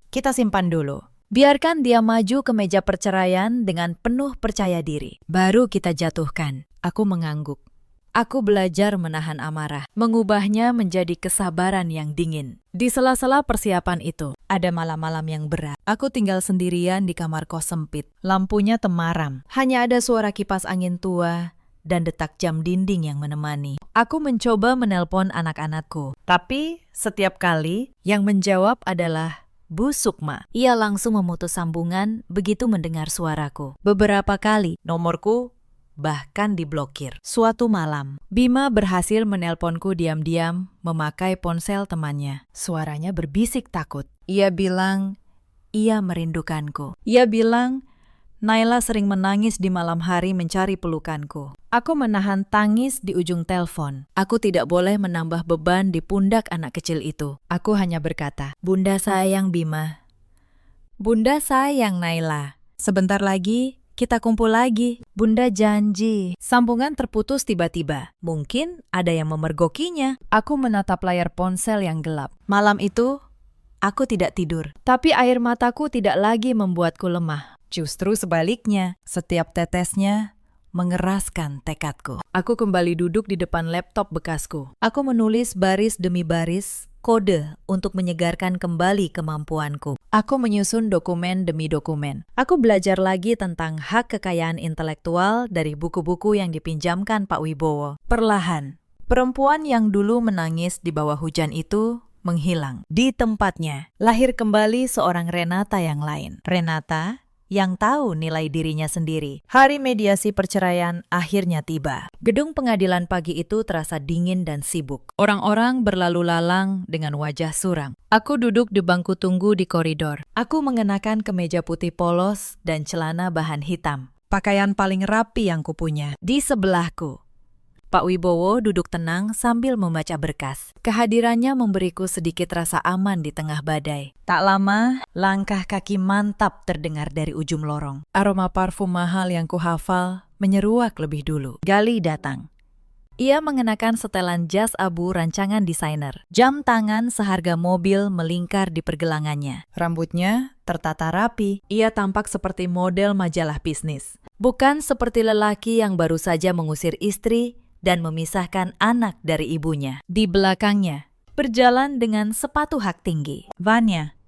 kita simpan dulu. Biarkan dia maju ke meja perceraian dengan penuh percaya diri. Baru kita jatuhkan. Aku mengangguk. Aku belajar menahan amarah, mengubahnya menjadi kesabaran yang dingin. Di sela-sela persiapan itu, ada malam-malam yang berat. Aku tinggal sendirian di kamar kos sempit. Lampunya temaram. Hanya ada suara kipas angin tua dan detak jam dinding yang menemani. Aku mencoba menelpon anak-anakku. Tapi setiap kali yang menjawab adalah Bu Sukma. Ia langsung memutus sambungan begitu mendengar suaraku. Beberapa kali nomorku bahkan diblokir. Suatu malam, Bima berhasil menelponku diam-diam memakai ponsel temannya. Suaranya berbisik takut. Ia bilang, ia merindukanku. Ia bilang, Naila sering menangis di malam hari mencari pelukanku. Aku menahan tangis di ujung telepon. Aku tidak boleh menambah beban di pundak anak kecil itu. Aku hanya berkata, Bunda sayang Bima. Bunda sayang Naila. Sebentar lagi, kita kumpul lagi. Bunda janji. Sambungan terputus tiba-tiba. Mungkin ada yang memergokinya. Aku menatap layar ponsel yang gelap. Malam itu, aku tidak tidur. Tapi air mataku tidak lagi membuatku lemah. Justru sebaliknya, setiap tetesnya mengeraskan tekadku. Aku kembali duduk di depan laptop bekasku. Aku menulis baris demi baris kode untuk menyegarkan kembali kemampuanku. Aku menyusun dokumen demi dokumen. Aku belajar lagi tentang hak kekayaan intelektual dari buku-buku yang dipinjamkan Pak Wibowo. Perlahan, perempuan yang dulu menangis di bawah hujan itu menghilang. Di tempatnya, lahir kembali seorang Renata yang lain. Renata yang tahu nilai dirinya sendiri. Hari mediasi perceraian akhirnya tiba. Gedung pengadilan pagi itu terasa dingin dan sibuk. Orang-orang berlalu lalang dengan wajah suram. Aku duduk di bangku tunggu di koridor. Aku mengenakan kemeja putih polos dan celana bahan hitam. Pakaian paling rapi yang kupunya. Di sebelahku, Pak Wibowo duduk tenang sambil membaca berkas. Kehadirannya memberiku sedikit rasa aman di tengah badai. Tak lama, langkah kaki mantap terdengar dari ujung lorong. Aroma parfum mahal yang kuhafal menyeruak lebih dulu. Galih datang. Ia mengenakan setelan jas abu rancangan desainer. Jam tangan seharga mobil melingkar di pergelangannya. Rambutnya tertata rapi. Ia tampak seperti model majalah bisnis. Bukan seperti lelaki yang baru saja mengusir istri dan memisahkan anak dari ibunya. Di belakangnya, berjalan dengan sepatu hak tinggi, Vanya.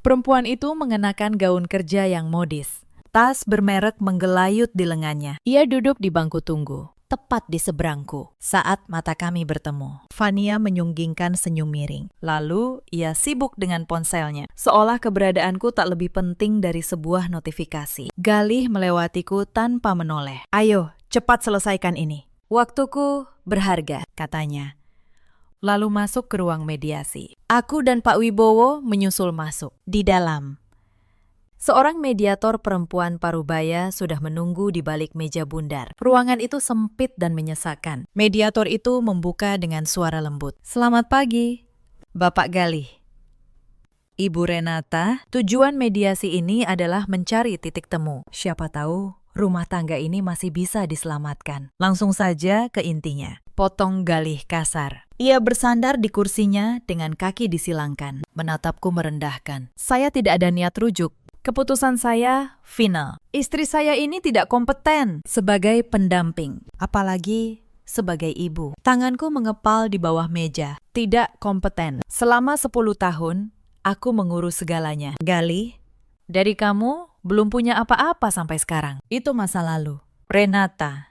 Perempuan itu mengenakan gaun kerja yang modis. Tas bermerek menggelayut di lengannya. Ia duduk di bangku tunggu, tepat di seberangku, saat mata kami bertemu. Vania menyunggingkan senyum miring. Lalu, ia sibuk dengan ponselnya, seolah keberadaanku tak lebih penting dari sebuah notifikasi. Galih melewatiku tanpa menoleh. "Ayo, cepat selesaikan ini. Waktuku berharga," katanya. Lalu masuk ke ruang mediasi. Aku dan Pak Wibowo menyusul masuk. Di dalam, seorang mediator perempuan parubaya sudah menunggu di balik meja bundar. Ruangan itu sempit dan menyesakan. Mediator itu membuka dengan suara lembut. "Selamat pagi, Bapak Galih. Ibu Renata, tujuan mediasi ini adalah mencari titik temu. Siapa tahu rumah tangga ini masih bisa diselamatkan. Langsung saja ke intinya," potong Galih kasar. Ia bersandar di kursinya dengan kaki disilangkan, menatapku merendahkan. Saya tidak ada niat rujuk. Keputusan saya final. Istri saya ini tidak kompeten sebagai pendamping, apalagi sebagai ibu. Tanganku mengepal di bawah meja. Tidak kompeten. Selama 10 tahun, aku mengurus segalanya. Galih, dari kamu belum punya apa-apa sampai sekarang. Itu masa lalu. Renata,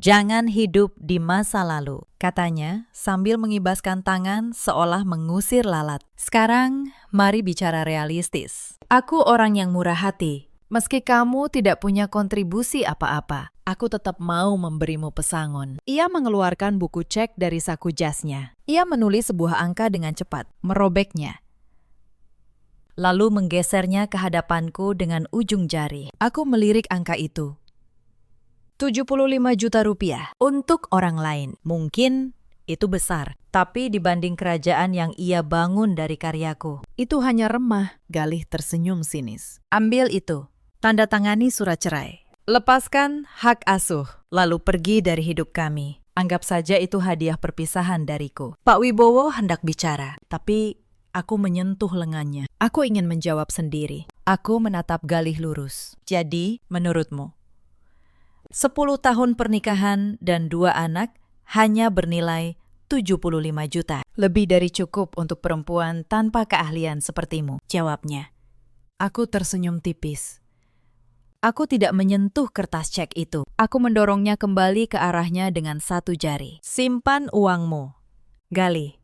jangan hidup di masa lalu, katanya sambil mengibaskan tangan seolah mengusir lalat. Sekarang, mari bicara realistis. Aku orang yang murah hati. Meski kamu tidak punya kontribusi apa-apa, aku tetap mau memberimu pesangon. Ia mengeluarkan buku cek dari saku jasnya. Ia menulis sebuah angka dengan cepat, merobeknya, lalu menggesernya ke hadapanku dengan ujung jari. Aku melirik angka itu. 75 juta rupiah untuk orang lain. Mungkin itu besar, tapi dibanding kerajaan yang ia bangun dari karyaku, itu hanya remah. Galih tersenyum sinis. Ambil itu, tanda tangani surat cerai. Lepaskan hak asuh, lalu pergi dari hidup kami. Anggap saja itu hadiah perpisahan dariku. Pak Wibowo hendak bicara, tapi aku menyentuh lengannya. Aku ingin menjawab sendiri. Aku menatap Galih lurus. Jadi, menurutmu, 10 tahun pernikahan dan 2 anak hanya bernilai 75 juta. Lebih dari cukup untuk perempuan tanpa keahlian sepertimu, jawabnya. Aku tersenyum tipis. Aku tidak menyentuh kertas cek itu. Aku mendorongnya kembali ke arahnya dengan satu jari. Simpan uangmu, Galih.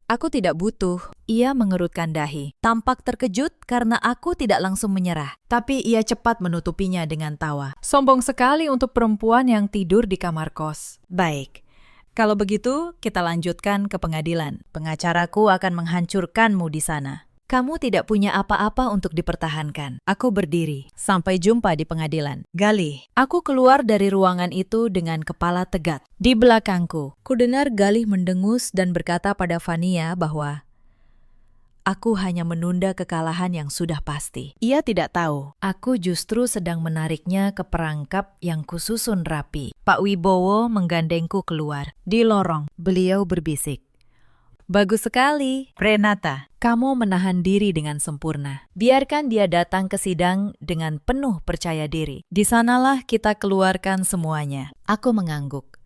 Aku tidak butuh. Ia mengerutkan dahi. Tampak terkejut karena aku tidak langsung menyerah. Tapi ia cepat menutupinya dengan tawa. Sombong sekali untuk perempuan yang tidur di kamar kos. Baik. Kalau begitu, kita lanjutkan ke pengadilan. Pengacaraku akan menghancurkanmu di sana. Kamu tidak punya apa-apa untuk dipertahankan. Aku berdiri. Sampai jumpa di pengadilan. Galih, aku keluar dari ruangan itu dengan kepala tegak. Di belakangku, kudengar Galih mendengus dan berkata pada Vania bahwa aku hanya menunda kekalahan yang sudah pasti. Ia tidak tahu, aku justru sedang menariknya ke perangkap yang kususun rapi. Pak Wibowo menggandengku keluar. Di lorong, beliau berbisik. Bagus sekali, Renata. Kamu menahan diri dengan sempurna. Biarkan dia datang ke sidang dengan penuh percaya diri. Di sanalah kita keluarkan semuanya. Aku mengangguk.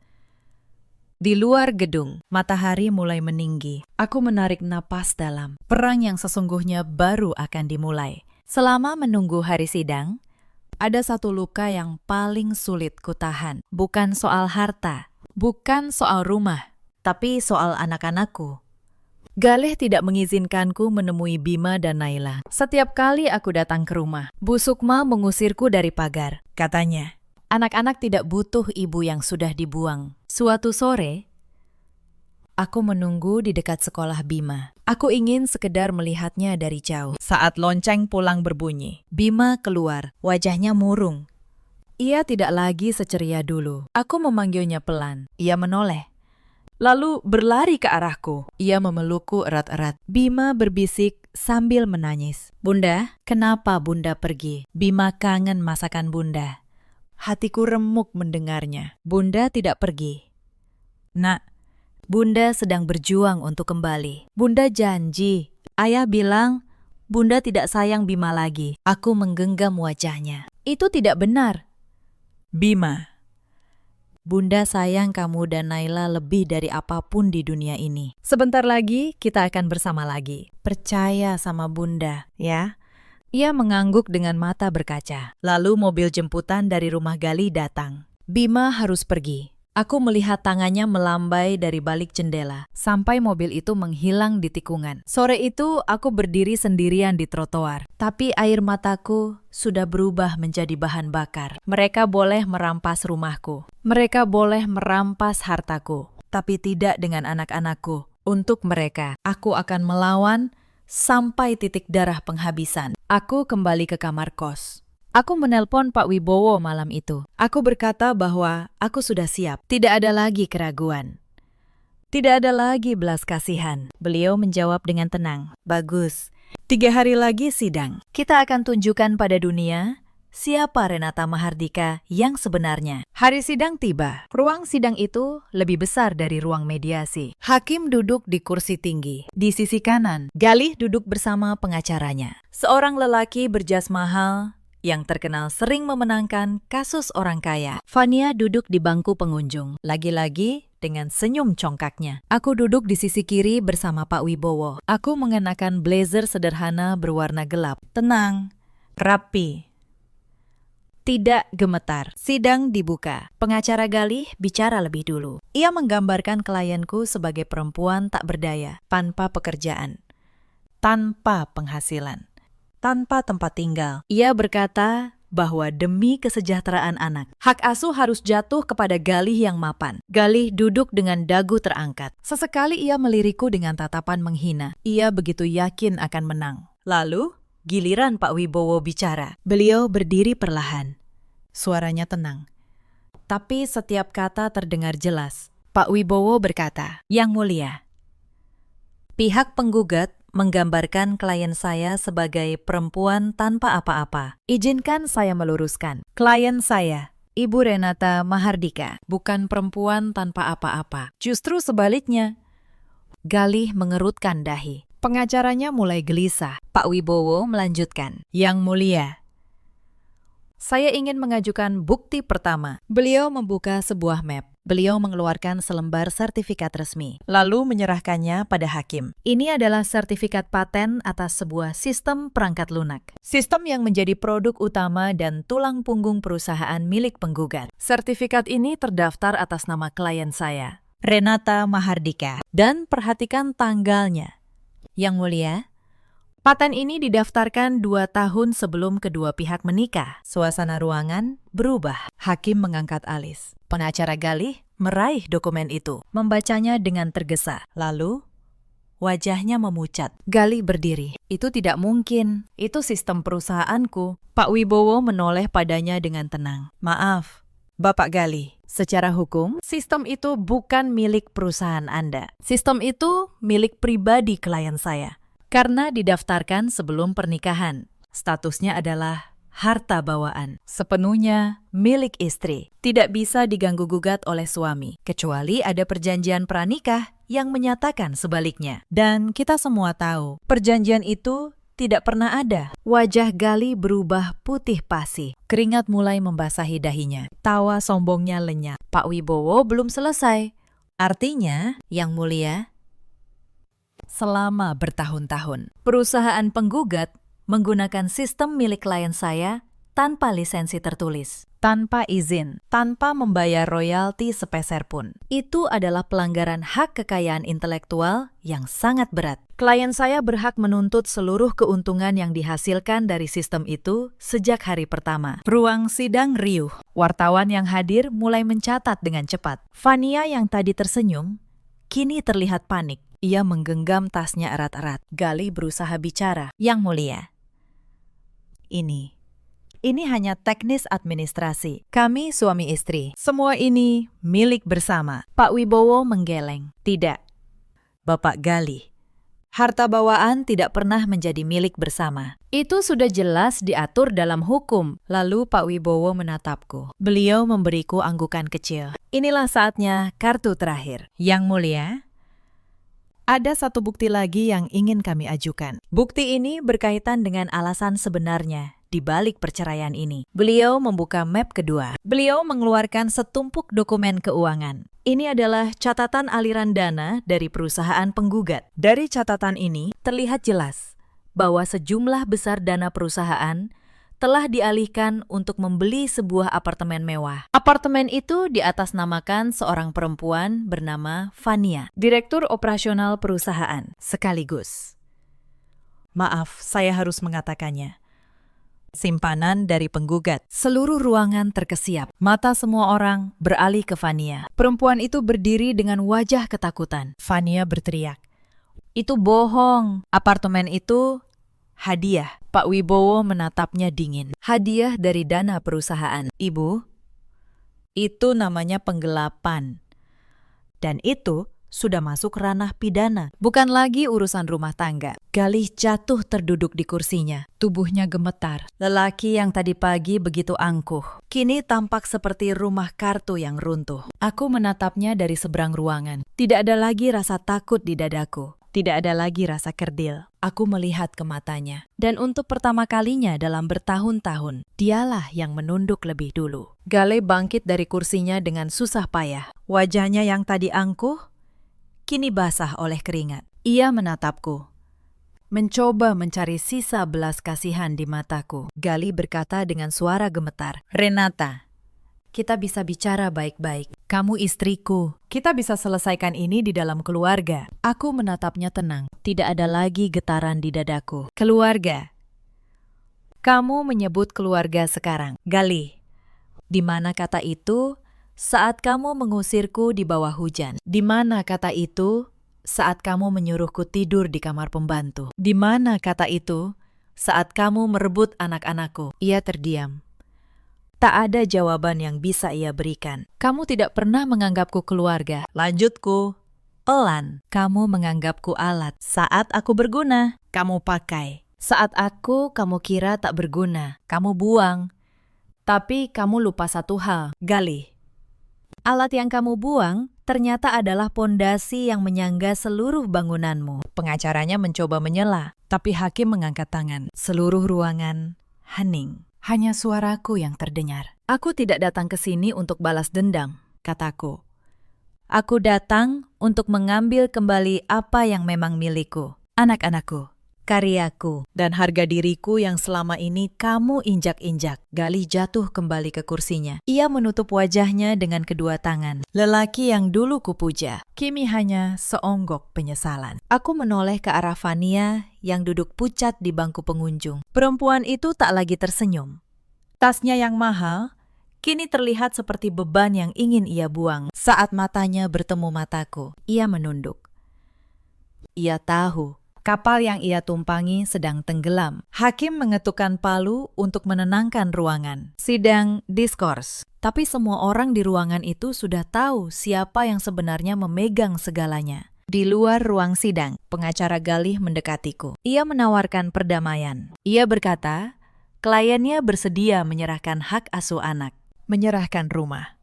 Di luar gedung, matahari mulai meninggi. Aku menarik napas dalam. Perang yang sesungguhnya baru akan dimulai. Selama menunggu hari sidang, ada satu luka yang paling sulit kutahan. Bukan soal harta, bukan soal rumah, tapi soal anak-anakku. Galih tidak mengizinkanku menemui Bima dan Naila. Setiap kali aku datang ke rumah, Bu Sukma mengusirku dari pagar. Katanya, anak-anak tidak butuh ibu yang sudah dibuang. Suatu sore, aku menunggu di dekat sekolah Bima. Aku ingin sekedar melihatnya dari jauh. Saat lonceng pulang berbunyi, Bima keluar, wajahnya murung. Ia tidak lagi seceria dulu. Aku memanggilnya pelan. Ia menoleh. Lalu berlari ke arahku. Ia memelukku erat-erat. Bima berbisik sambil menangis. Bunda, kenapa Bunda pergi? Bima kangen masakan Bunda. Hatiku remuk mendengarnya. Bunda tidak pergi. Nak, Bunda sedang berjuang untuk kembali. Bunda janji. Ayah bilang, Bunda tidak sayang Bima lagi. Aku menggenggam wajahnya. Itu tidak benar. Bima, Bunda sayang kamu dan Naila lebih dari apapun di dunia ini. Sebentar lagi kita akan bersama lagi. Percaya sama Bunda, ya. Ia mengangguk dengan mata berkaca. Lalu mobil jemputan dari rumah Galih datang. Bima harus pergi. Aku melihat tangannya melambai dari balik jendela, sampai mobil itu menghilang di tikungan. Sore itu, aku berdiri sendirian di trotoar, tapi air mataku sudah berubah menjadi bahan bakar. Mereka boleh merampas rumahku. Mereka boleh merampas hartaku, tapi tidak dengan anak-anakku. Untuk mereka, aku akan melawan sampai titik darah penghabisan. Aku kembali ke kamar kos. Aku menelpon Pak Wibowo malam itu. Aku berkata bahwa aku sudah siap. Tidak ada lagi keraguan. Tidak ada lagi belas kasihan. Beliau menjawab dengan tenang. Bagus. 3 hari lagi sidang. Kita akan tunjukkan pada dunia siapa Renata Mahardika yang sebenarnya. Hari sidang tiba. Ruang sidang itu lebih besar dari ruang mediasi. Hakim duduk di kursi tinggi. Di sisi kanan, Galih duduk bersama pengacaranya. Seorang lelaki berjas mahal yang terkenal sering memenangkan kasus orang kaya. Fania duduk di bangku pengunjung, lagi-lagi dengan senyum congkaknya. Aku duduk di sisi kiri bersama Pak Wibowo. Aku mengenakan blazer sederhana berwarna gelap. Tenang, rapi, tidak gemetar. Sidang dibuka. Pengacara Galih bicara lebih dulu. Ia menggambarkan klienku sebagai perempuan tak berdaya, tanpa pekerjaan, tanpa penghasilan, tanpa tempat tinggal. Ia berkata bahwa demi kesejahteraan anak, hak asuh harus jatuh kepada Galih yang mapan. Galih duduk dengan dagu terangkat. Sesekali ia melirikku dengan tatapan menghina. Ia begitu yakin akan menang. Lalu, giliran Pak Wibowo bicara. Beliau berdiri perlahan. Suaranya tenang. Tapi setiap kata terdengar jelas. Pak Wibowo berkata, "Yang mulia, pihak penggugat menggambarkan klien saya sebagai perempuan tanpa apa-apa. Izinkan saya meluruskan. Klien saya, Ibu Renata Mahardika, bukan perempuan tanpa apa-apa. Justru sebaliknya." Galih mengerutkan dahi. Pengacaranya mulai gelisah. Pak Wibowo melanjutkan, "Yang mulia, saya ingin mengajukan bukti pertama." Beliau membuka sebuah map. Beliau mengeluarkan selembar sertifikat resmi, lalu menyerahkannya pada hakim. Ini adalah sertifikat paten atas sebuah sistem perangkat lunak. Sistem yang menjadi produk utama dan tulang punggung perusahaan milik penggugat. Sertifikat ini terdaftar atas nama klien saya, Renata Mahardika. Dan perhatikan tanggalnya. Yang mulia, paten ini didaftarkan 2 tahun sebelum kedua pihak menikah. Suasana ruangan berubah. Hakim mengangkat alis. Pengacara Galih meraih dokumen itu, membacanya dengan tergesa. Lalu, wajahnya memucat. Galih berdiri. "Itu tidak mungkin. Itu sistem perusahaanku." Pak Wibowo menoleh padanya dengan tenang. "Maaf, Bapak Galih. Secara hukum, sistem itu bukan milik perusahaan Anda. Sistem itu milik pribadi klien saya. Karena didaftarkan sebelum pernikahan. Statusnya adalah harta bawaan, sepenuhnya milik istri. Tidak bisa diganggu-gugat oleh suami, kecuali ada perjanjian pranikah yang menyatakan sebaliknya. Dan kita semua tahu, perjanjian itu tidak pernah ada." Wajah Galih berubah putih pasi. Keringat mulai membasahi dahinya. Tawa sombongnya lenyap. Pak Wibowo belum selesai. "Artinya, Yang mulia, selama bertahun-tahun, perusahaan penggugat menggunakan sistem milik klien saya tanpa lisensi tertulis, tanpa izin, tanpa membayar royalti sepeser pun. Itu adalah pelanggaran hak kekayaan intelektual yang sangat berat. Klien saya berhak menuntut seluruh keuntungan yang dihasilkan dari sistem itu sejak hari pertama." Ruang sidang riuh. Wartawan yang hadir mulai mencatat dengan cepat. Fania yang tadi tersenyum, kini terlihat panik. Ia menggenggam tasnya erat-erat. Galih berusaha bicara. "Yang mulia, ini hanya teknis administrasi. Kami suami istri. Semua ini milik bersama." Pak Wibowo menggeleng. "Tidak, Bapak Galih. Harta bawaan tidak pernah menjadi milik bersama. Itu sudah jelas diatur dalam hukum." Lalu Pak Wibowo menatapku. Beliau memberiku anggukan kecil. "Inilah saatnya kartu terakhir. Yang mulia, ada satu bukti lagi yang ingin kami ajukan. Bukti ini berkaitan dengan alasan sebenarnya di balik perceraian ini. Beliau membuka map kedua. Beliau mengeluarkan setumpuk dokumen keuangan. Ini adalah catatan aliran dana dari perusahaan penggugat. Dari catatan ini terlihat jelas bahwa sejumlah besar dana perusahaan telah dialihkan untuk membeli sebuah apartemen mewah. Apartemen itu diatasnamakan seorang perempuan bernama Fania, direktur operasional perusahaan sekaligus. Maaf, saya harus mengatakannya. Simpanan dari penggugat. Seluruh ruangan terkesiap. Mata semua orang beralih ke Fania. Perempuan itu berdiri dengan wajah ketakutan. Fania berteriak, "Itu bohong. Apartemen itu hadiah." Pak Wibowo menatapnya dingin. "Hadiah dari dana perusahaan, Ibu. Itu namanya penggelapan. Dan itu sudah masuk ranah pidana. Bukan lagi urusan rumah tangga." Galih jatuh terduduk di kursinya. Tubuhnya gemetar. Lelaki yang tadi pagi begitu angkuh, kini tampak seperti rumah kartu yang runtuh. Aku menatapnya dari seberang ruangan. Tidak ada lagi rasa takut di dadaku. Tidak ada lagi rasa kerdil. Aku melihat ke matanya. Dan untuk pertama kalinya dalam bertahun-tahun, dialah yang menunduk lebih dulu. Galih bangkit dari kursinya dengan susah payah. Wajahnya yang tadi angkuh, kini basah oleh keringat. Ia menatapku, mencoba mencari sisa belas kasihan di mataku. Galih berkata dengan suara gemetar, "Renata, kita bisa bicara baik-baik. Kamu istriku. Kita bisa selesaikan ini di dalam keluarga." Aku menatapnya tenang. Tidak ada lagi getaran di dadaku. "Keluarga. Kamu menyebut keluarga sekarang. Galih, di mana kata itu saat kamu mengusirku di bawah hujan? Di mana kata itu saat kamu menyuruhku tidur di kamar pembantu? Di mana kata itu saat kamu merebut anak-anakku?" Ia terdiam. Tak ada jawaban yang bisa ia berikan. "Kamu tidak pernah menganggapku keluarga." Lanjutku, pelan. "Kamu menganggapku alat. Saat aku berguna, kamu pakai. Saat kamu kira tak berguna, kamu buang. Tapi kamu lupa satu hal, Galih. Alat yang kamu buang ternyata adalah pondasi yang menyangga seluruh bangunanmu." Pengacaranya mencoba menyela, tapi hakim mengangkat tangan. Seluruh ruangan hening. Hanya suaraku yang terdengar. "Aku tidak datang ke sini untuk balas dendam," kataku. "Aku datang untuk mengambil kembali apa yang memang milikku. Anak-anakku, karyaku, dan harga diriku yang selama ini kamu injak-injak." Galih jatuh kembali ke kursinya. Ia menutup wajahnya dengan kedua tangan. Lelaki yang dulu kupuja, kini hanya seonggok penyesalan. Aku menoleh ke arah Fania yang duduk pucat di bangku pengunjung. Perempuan itu tak lagi tersenyum. Tasnya yang mahal kini terlihat seperti beban yang ingin ia buang. Saat matanya bertemu mataku, ia menunduk. Ia tahu kapal yang ia tumpangi sedang tenggelam. Hakim mengetukkan palu untuk menenangkan ruangan. Sidang diskors. Tapi semua orang di ruangan itu sudah tahu siapa yang sebenarnya memegang segalanya. Di luar ruang sidang, pengacara Galih mendekatiku. Ia menawarkan perdamaian. Ia berkata, kliennya bersedia menyerahkan hak asuh anak, menyerahkan rumah,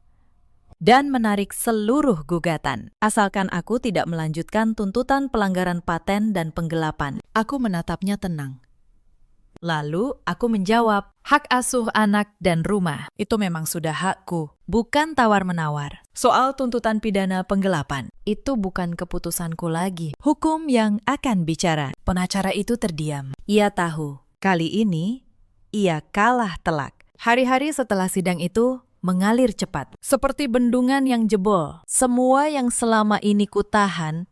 dan menarik seluruh gugatan, asalkan aku tidak melanjutkan tuntutan pelanggaran paten dan penggelapan. Aku menatapnya tenang. Lalu aku menjawab, hak asuh anak dan rumah itu memang sudah hakku, bukan tawar-menawar. Soal tuntutan pidana penggelapan, itu bukan keputusanku lagi. Hukum yang akan bicara. Pengacara itu terdiam. Ia tahu, kali ini ia kalah telak. Hari-hari setelah sidang itu mengalir cepat, seperti bendungan yang jebol. Semua yang selama ini kutahan,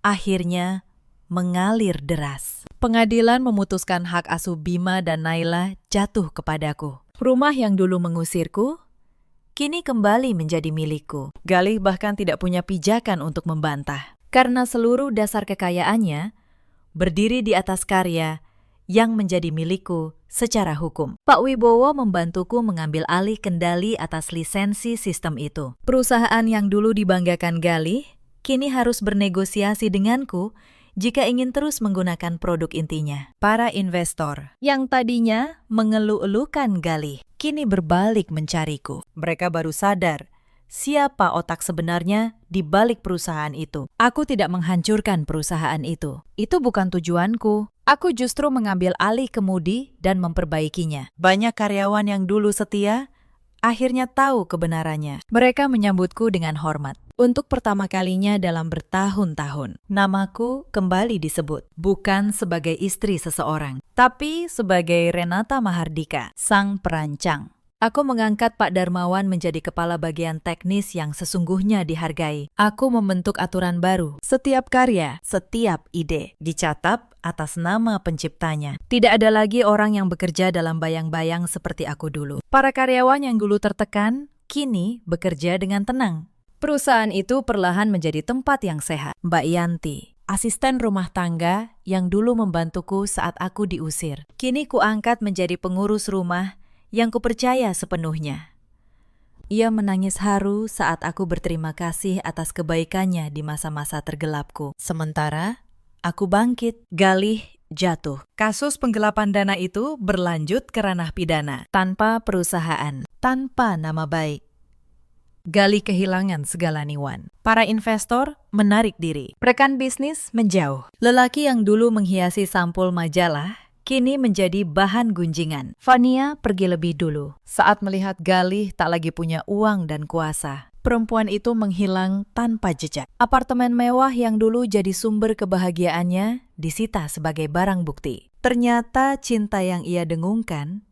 akhirnya mengalir deras. Pengadilan memutuskan hak asuh Bima dan Naila jatuh kepadaku. Rumah yang dulu mengusirku, kini kembali menjadi milikku. Galih bahkan tidak punya pijakan untuk membantah. Karena seluruh dasar kekayaannya berdiri di atas karya yang menjadi milikku secara hukum. Pak Wibowo membantuku mengambil alih kendali atas lisensi sistem itu. Perusahaan yang dulu dibanggakan Galih, kini harus bernegosiasi denganku jika ingin terus menggunakan produk intinya. Para investor yang tadinya mengeluh-elukan Galih, kini berbalik mencariku. Mereka baru sadar siapa otak sebenarnya di balik perusahaan itu. Aku tidak menghancurkan perusahaan itu. Itu bukan tujuanku. Aku justru mengambil alih kemudi dan memperbaikinya. Banyak karyawan yang dulu setia, akhirnya tahu kebenarannya. Mereka menyambutku dengan hormat. Untuk pertama kalinya dalam bertahun-tahun, namaku kembali disebut. Bukan sebagai istri seseorang, tapi sebagai Renata Mahardika, sang perancang. Aku mengangkat Pak Darmawan menjadi kepala bagian teknis yang sesungguhnya dihargai. Aku membentuk aturan baru. Setiap karya, setiap ide dicatat atas nama penciptanya. Tidak ada lagi orang yang bekerja dalam bayang-bayang seperti aku dulu. Para karyawan yang dulu tertekan, kini bekerja dengan tenang. Perusahaan itu perlahan menjadi tempat yang sehat. Mbak Yanti, asisten rumah tangga yang dulu membantuku saat aku diusir, kini kuangkat menjadi pengurus rumah yang kupercaya sepenuhnya. Ia menangis haru saat aku berterima kasih atas kebaikannya di masa-masa tergelapku. Sementara aku bangkit, Galih jatuh. Kasus penggelapan dana itu berlanjut ke ranah pidana, tanpa perusahaan, tanpa nama baik. Galih kehilangan segala niwan. Para investor menarik diri. Rekan bisnis menjauh. Lelaki yang dulu menghiasi sampul majalah, kini menjadi bahan gunjingan. Fania pergi lebih dulu. Saat melihat Galih tak lagi punya uang dan kuasa, perempuan itu menghilang tanpa jejak. Apartemen mewah yang dulu jadi sumber kebahagiaannya disita sebagai barang bukti. Ternyata cinta yang ia dengungkan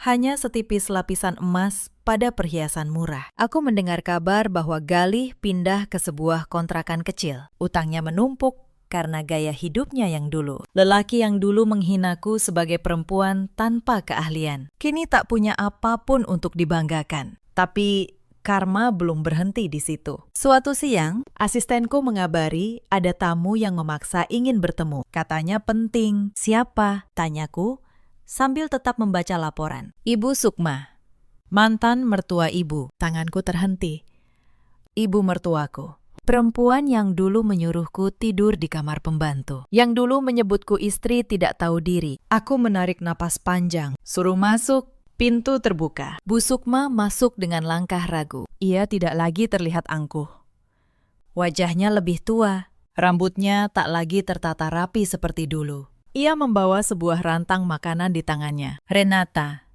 hanya setipis lapisan emas pada perhiasan murah. Aku mendengar kabar bahwa Galih pindah ke sebuah kontrakan kecil. Utangnya menumpuk karena gaya hidupnya yang dulu. Lelaki yang dulu menghinaku sebagai perempuan tanpa keahlian, kini tak punya apapun untuk dibanggakan. Tapi karma belum berhenti di situ. Suatu siang, asistenku mengabari ada tamu yang memaksa ingin bertemu. Katanya penting. Siapa? Tanyaku sambil tetap membaca laporan. Ibu Sukma, mantan mertua ibu. Tanganku terhenti. Ibu mertuaku. Perempuan yang dulu menyuruhku tidur di kamar pembantu. Yang dulu menyebutku istri tidak tahu diri. Aku menarik napas panjang. Suruh masuk. Pintu terbuka. Bu Sukma masuk dengan langkah ragu. Ia tidak lagi terlihat angkuh. Wajahnya lebih tua. Rambutnya tak lagi tertata rapi seperti dulu. Ia membawa sebuah rantang makanan di tangannya. Renata.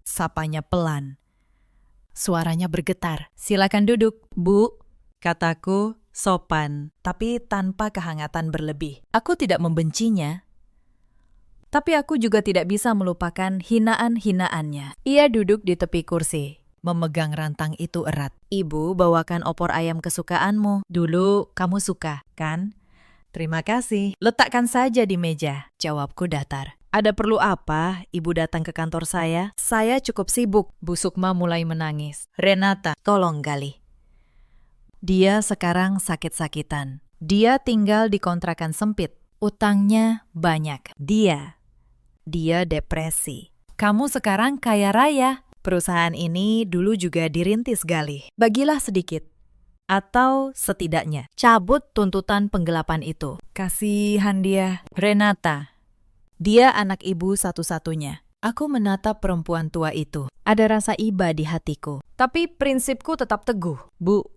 Sapanya pelan. Suaranya bergetar. Silakan duduk, Bu. Kataku sopan, tapi tanpa kehangatan berlebih. Aku tidak membencinya, tapi aku juga tidak bisa melupakan hinaan-hinaannya. Ia duduk di tepi kursi, memegang rantang itu erat. Ibu bawakan opor ayam kesukaanmu. Dulu kamu suka, kan? Terima kasih. Letakkan saja di meja, jawabku datar. Ada perlu apa ibu datang ke kantor saya? Saya cukup sibuk. Bu Sukma mulai menangis. Renata, tolong Galih. Dia sekarang sakit-sakitan. Dia tinggal di kontrakan sempit. Utangnya banyak. Dia depresi. Kamu sekarang kaya raya. Perusahaan ini dulu juga dirintis Galih. Bagilah sedikit. Atau setidaknya cabut tuntutan penggelapan itu. Kasihan dia. Renata. Dia anak ibu satu-satunya. Aku menatap perempuan tua itu. Ada rasa iba di hatiku. Tapi prinsipku tetap teguh. Bu,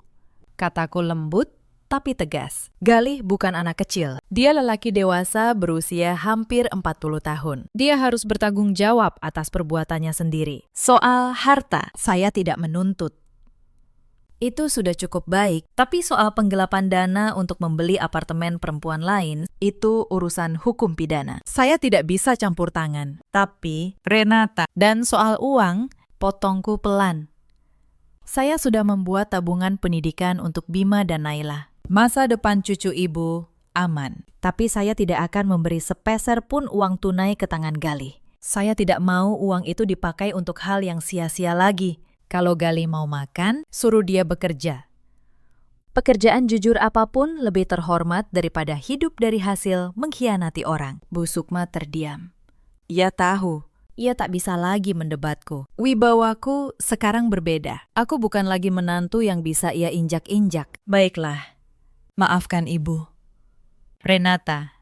kataku lembut tapi tegas. Galih bukan anak kecil. Dia lelaki dewasa berusia hampir 40 tahun. Dia harus bertanggung jawab atas perbuatannya sendiri. Soal harta, saya tidak menuntut. Itu sudah cukup baik, tapi soal penggelapan dana untuk membeli apartemen perempuan lain, itu urusan hukum pidana. Saya tidak bisa campur tangan. Tapi, Renata, dan soal uang, potongku pelan. Saya sudah membuat tabungan pendidikan untuk Bima dan Naila. Masa depan cucu ibu aman. Tapi saya tidak akan memberi sepeser pun uang tunai ke tangan Galih. Saya tidak mau uang itu dipakai untuk hal yang sia-sia lagi. Kalau Galih mau makan, suruh dia bekerja. Pekerjaan jujur apapun lebih terhormat daripada hidup dari hasil mengkhianati orang. Bu Sukma terdiam. Ia tahu. Ia tak bisa lagi mendebatku. Wibawaku sekarang berbeda. Aku bukan lagi menantu yang bisa ia injak-injak. Baiklah, maafkan ibu. Renata,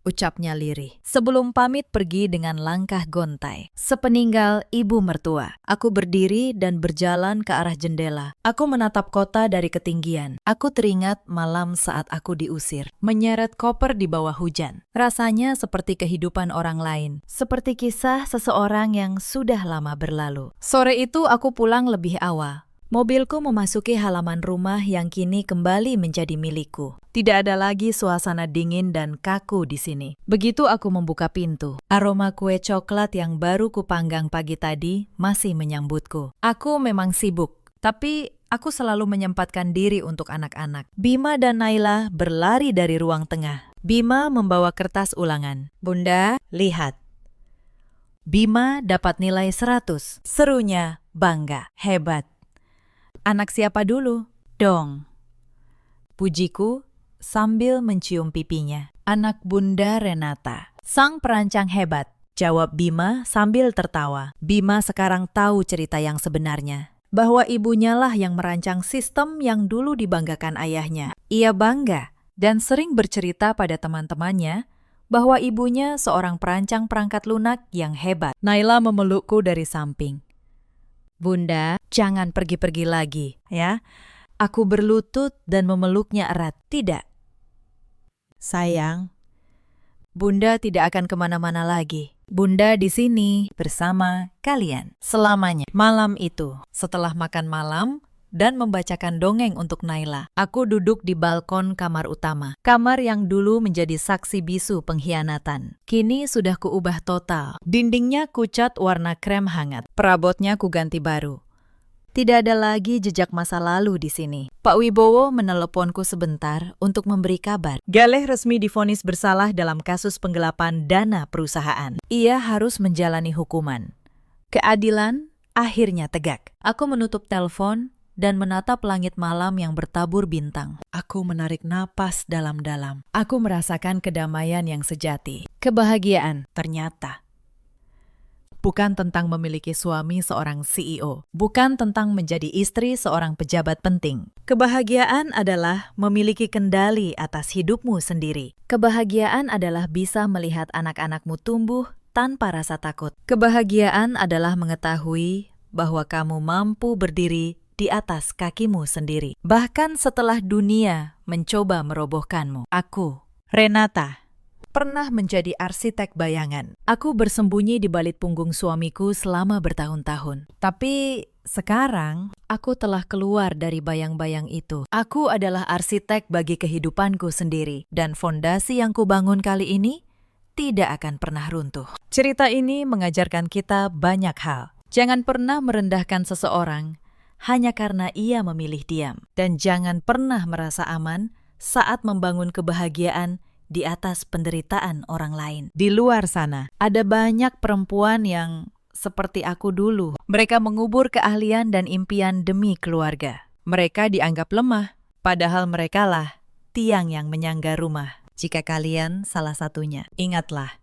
ucapnya lirih. Sebelum pamit pergi dengan langkah gontai. Sepeninggal ibu mertua, aku berdiri dan berjalan ke arah jendela. Aku menatap kota dari ketinggian. Aku teringat malam saat aku diusir, menyeret koper di bawah hujan. Rasanya seperti kehidupan orang lain, seperti kisah seseorang yang sudah lama berlalu. Sore itu aku pulang lebih awal. Mobilku memasuki halaman rumah yang kini kembali menjadi milikku. Tidak ada lagi suasana dingin dan kaku di sini. Begitu aku membuka pintu, aroma kue coklat yang baru kupanggang pagi tadi masih menyambutku. Aku memang sibuk, tapi aku selalu menyempatkan diri untuk anak-anak. Bima dan Naila berlari dari ruang tengah. Bima membawa kertas ulangan. Bunda, lihat. Bima dapat nilai 100. Serunya bangga. Hebat. Anak siapa dulu? Dong. Pujiku sambil mencium pipinya. Anak Bunda Renata. Sang perancang hebat, jawab Bima sambil tertawa. Bima sekarang tahu cerita yang sebenarnya. Bahwa ibunya lah yang merancang sistem yang dulu dibanggakan ayahnya. Ia bangga dan sering bercerita pada teman-temannya bahwa ibunya seorang perancang perangkat lunak yang hebat. Naila memelukku dari samping. Bunda, jangan pergi-pergi lagi, ya. Aku berlutut dan memeluknya erat. Tidak. Sayang, Bunda tidak akan kemana-mana lagi. Bunda di sini bersama kalian selamanya. Malam itu, setelah makan malam dan membacakan dongeng untuk Naila, aku duduk di balkon kamar utama. Kamar yang dulu menjadi saksi bisu pengkhianatan. Kini sudah kuubah total. Dindingnya kucat warna krem hangat. Perabotnya kuganti baru. Tidak ada lagi jejak masa lalu di sini. Pak Wibowo meneleponku sebentar untuk memberi kabar. Galeh resmi divonis bersalah dalam kasus penggelapan dana perusahaan. Ia harus menjalani hukuman. Keadilan akhirnya tegak. Aku menutup telepon dan menatap langit malam yang bertabur bintang. Aku menarik napas dalam-dalam. Aku merasakan kedamaian yang sejati. Kebahagiaan ternyata bukan tentang memiliki suami seorang CEO. Bukan tentang menjadi istri seorang pejabat penting. Kebahagiaan adalah memiliki kendali atas hidupmu sendiri. Kebahagiaan adalah bisa melihat anak-anakmu tumbuh tanpa rasa takut. Kebahagiaan adalah mengetahui bahwa kamu mampu berdiri di atas kakimu sendiri. Bahkan setelah dunia mencoba merobohkanmu. Aku, Renata, pernah menjadi arsitek bayangan. Aku bersembunyi di balik punggung suamiku selama bertahun-tahun. Tapi sekarang, aku telah keluar dari bayang-bayang itu. Aku adalah arsitek bagi kehidupanku sendiri. Dan fondasi yang kubangun kali ini tidak akan pernah runtuh. Cerita ini mengajarkan kita banyak hal. Jangan pernah merendahkan seseorang hanya karena ia memilih diam. Dan jangan pernah merasa aman saat membangun kebahagiaan di atas penderitaan orang lain. Di luar sana, ada banyak perempuan yang seperti aku dulu. Mereka mengubur keahlian dan impian demi keluarga. Mereka dianggap lemah, padahal merekalah tiang yang menyangga rumah. Jika kalian salah satunya, ingatlah,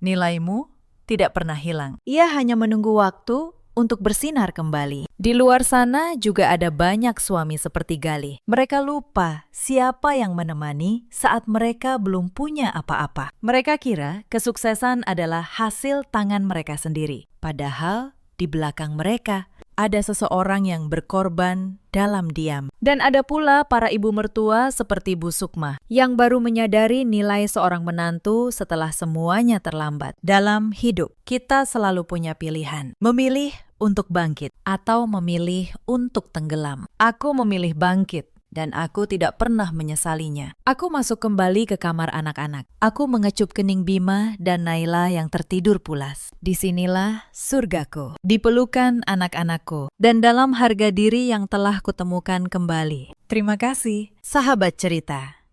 nilaimu tidak pernah hilang. Ia hanya menunggu waktu untuk bersinar kembali. Di luar sana juga ada banyak suami seperti Galih. Mereka lupa siapa yang menemani saat mereka belum punya apa-apa. Mereka kira kesuksesan adalah hasil tangan mereka sendiri. Padahal di belakang mereka ada seseorang yang berkorban dalam diam. Dan ada pula para ibu mertua seperti Bu Sukma yang baru menyadari nilai seorang menantu setelah semuanya terlambat. Dalam hidup, kita selalu punya pilihan. Memilih untuk bangkit atau memilih untuk tenggelam. Aku memilih bangkit dan aku tidak pernah menyesalinya. Aku masuk kembali ke kamar anak-anak. Aku mengecup kening Bima dan Naila yang tertidur pulas. Disinilah surgaku, di pelukan anak-anakku, dan dalam harga diri yang telah kutemukan kembali. Terima kasih, sahabat cerita,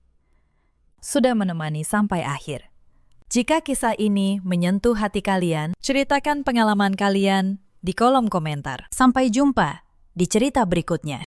sudah menemani sampai akhir. Jika kisah ini menyentuh hati kalian, ceritakan pengalaman kalian di kolom komentar. Sampai jumpa di cerita berikutnya.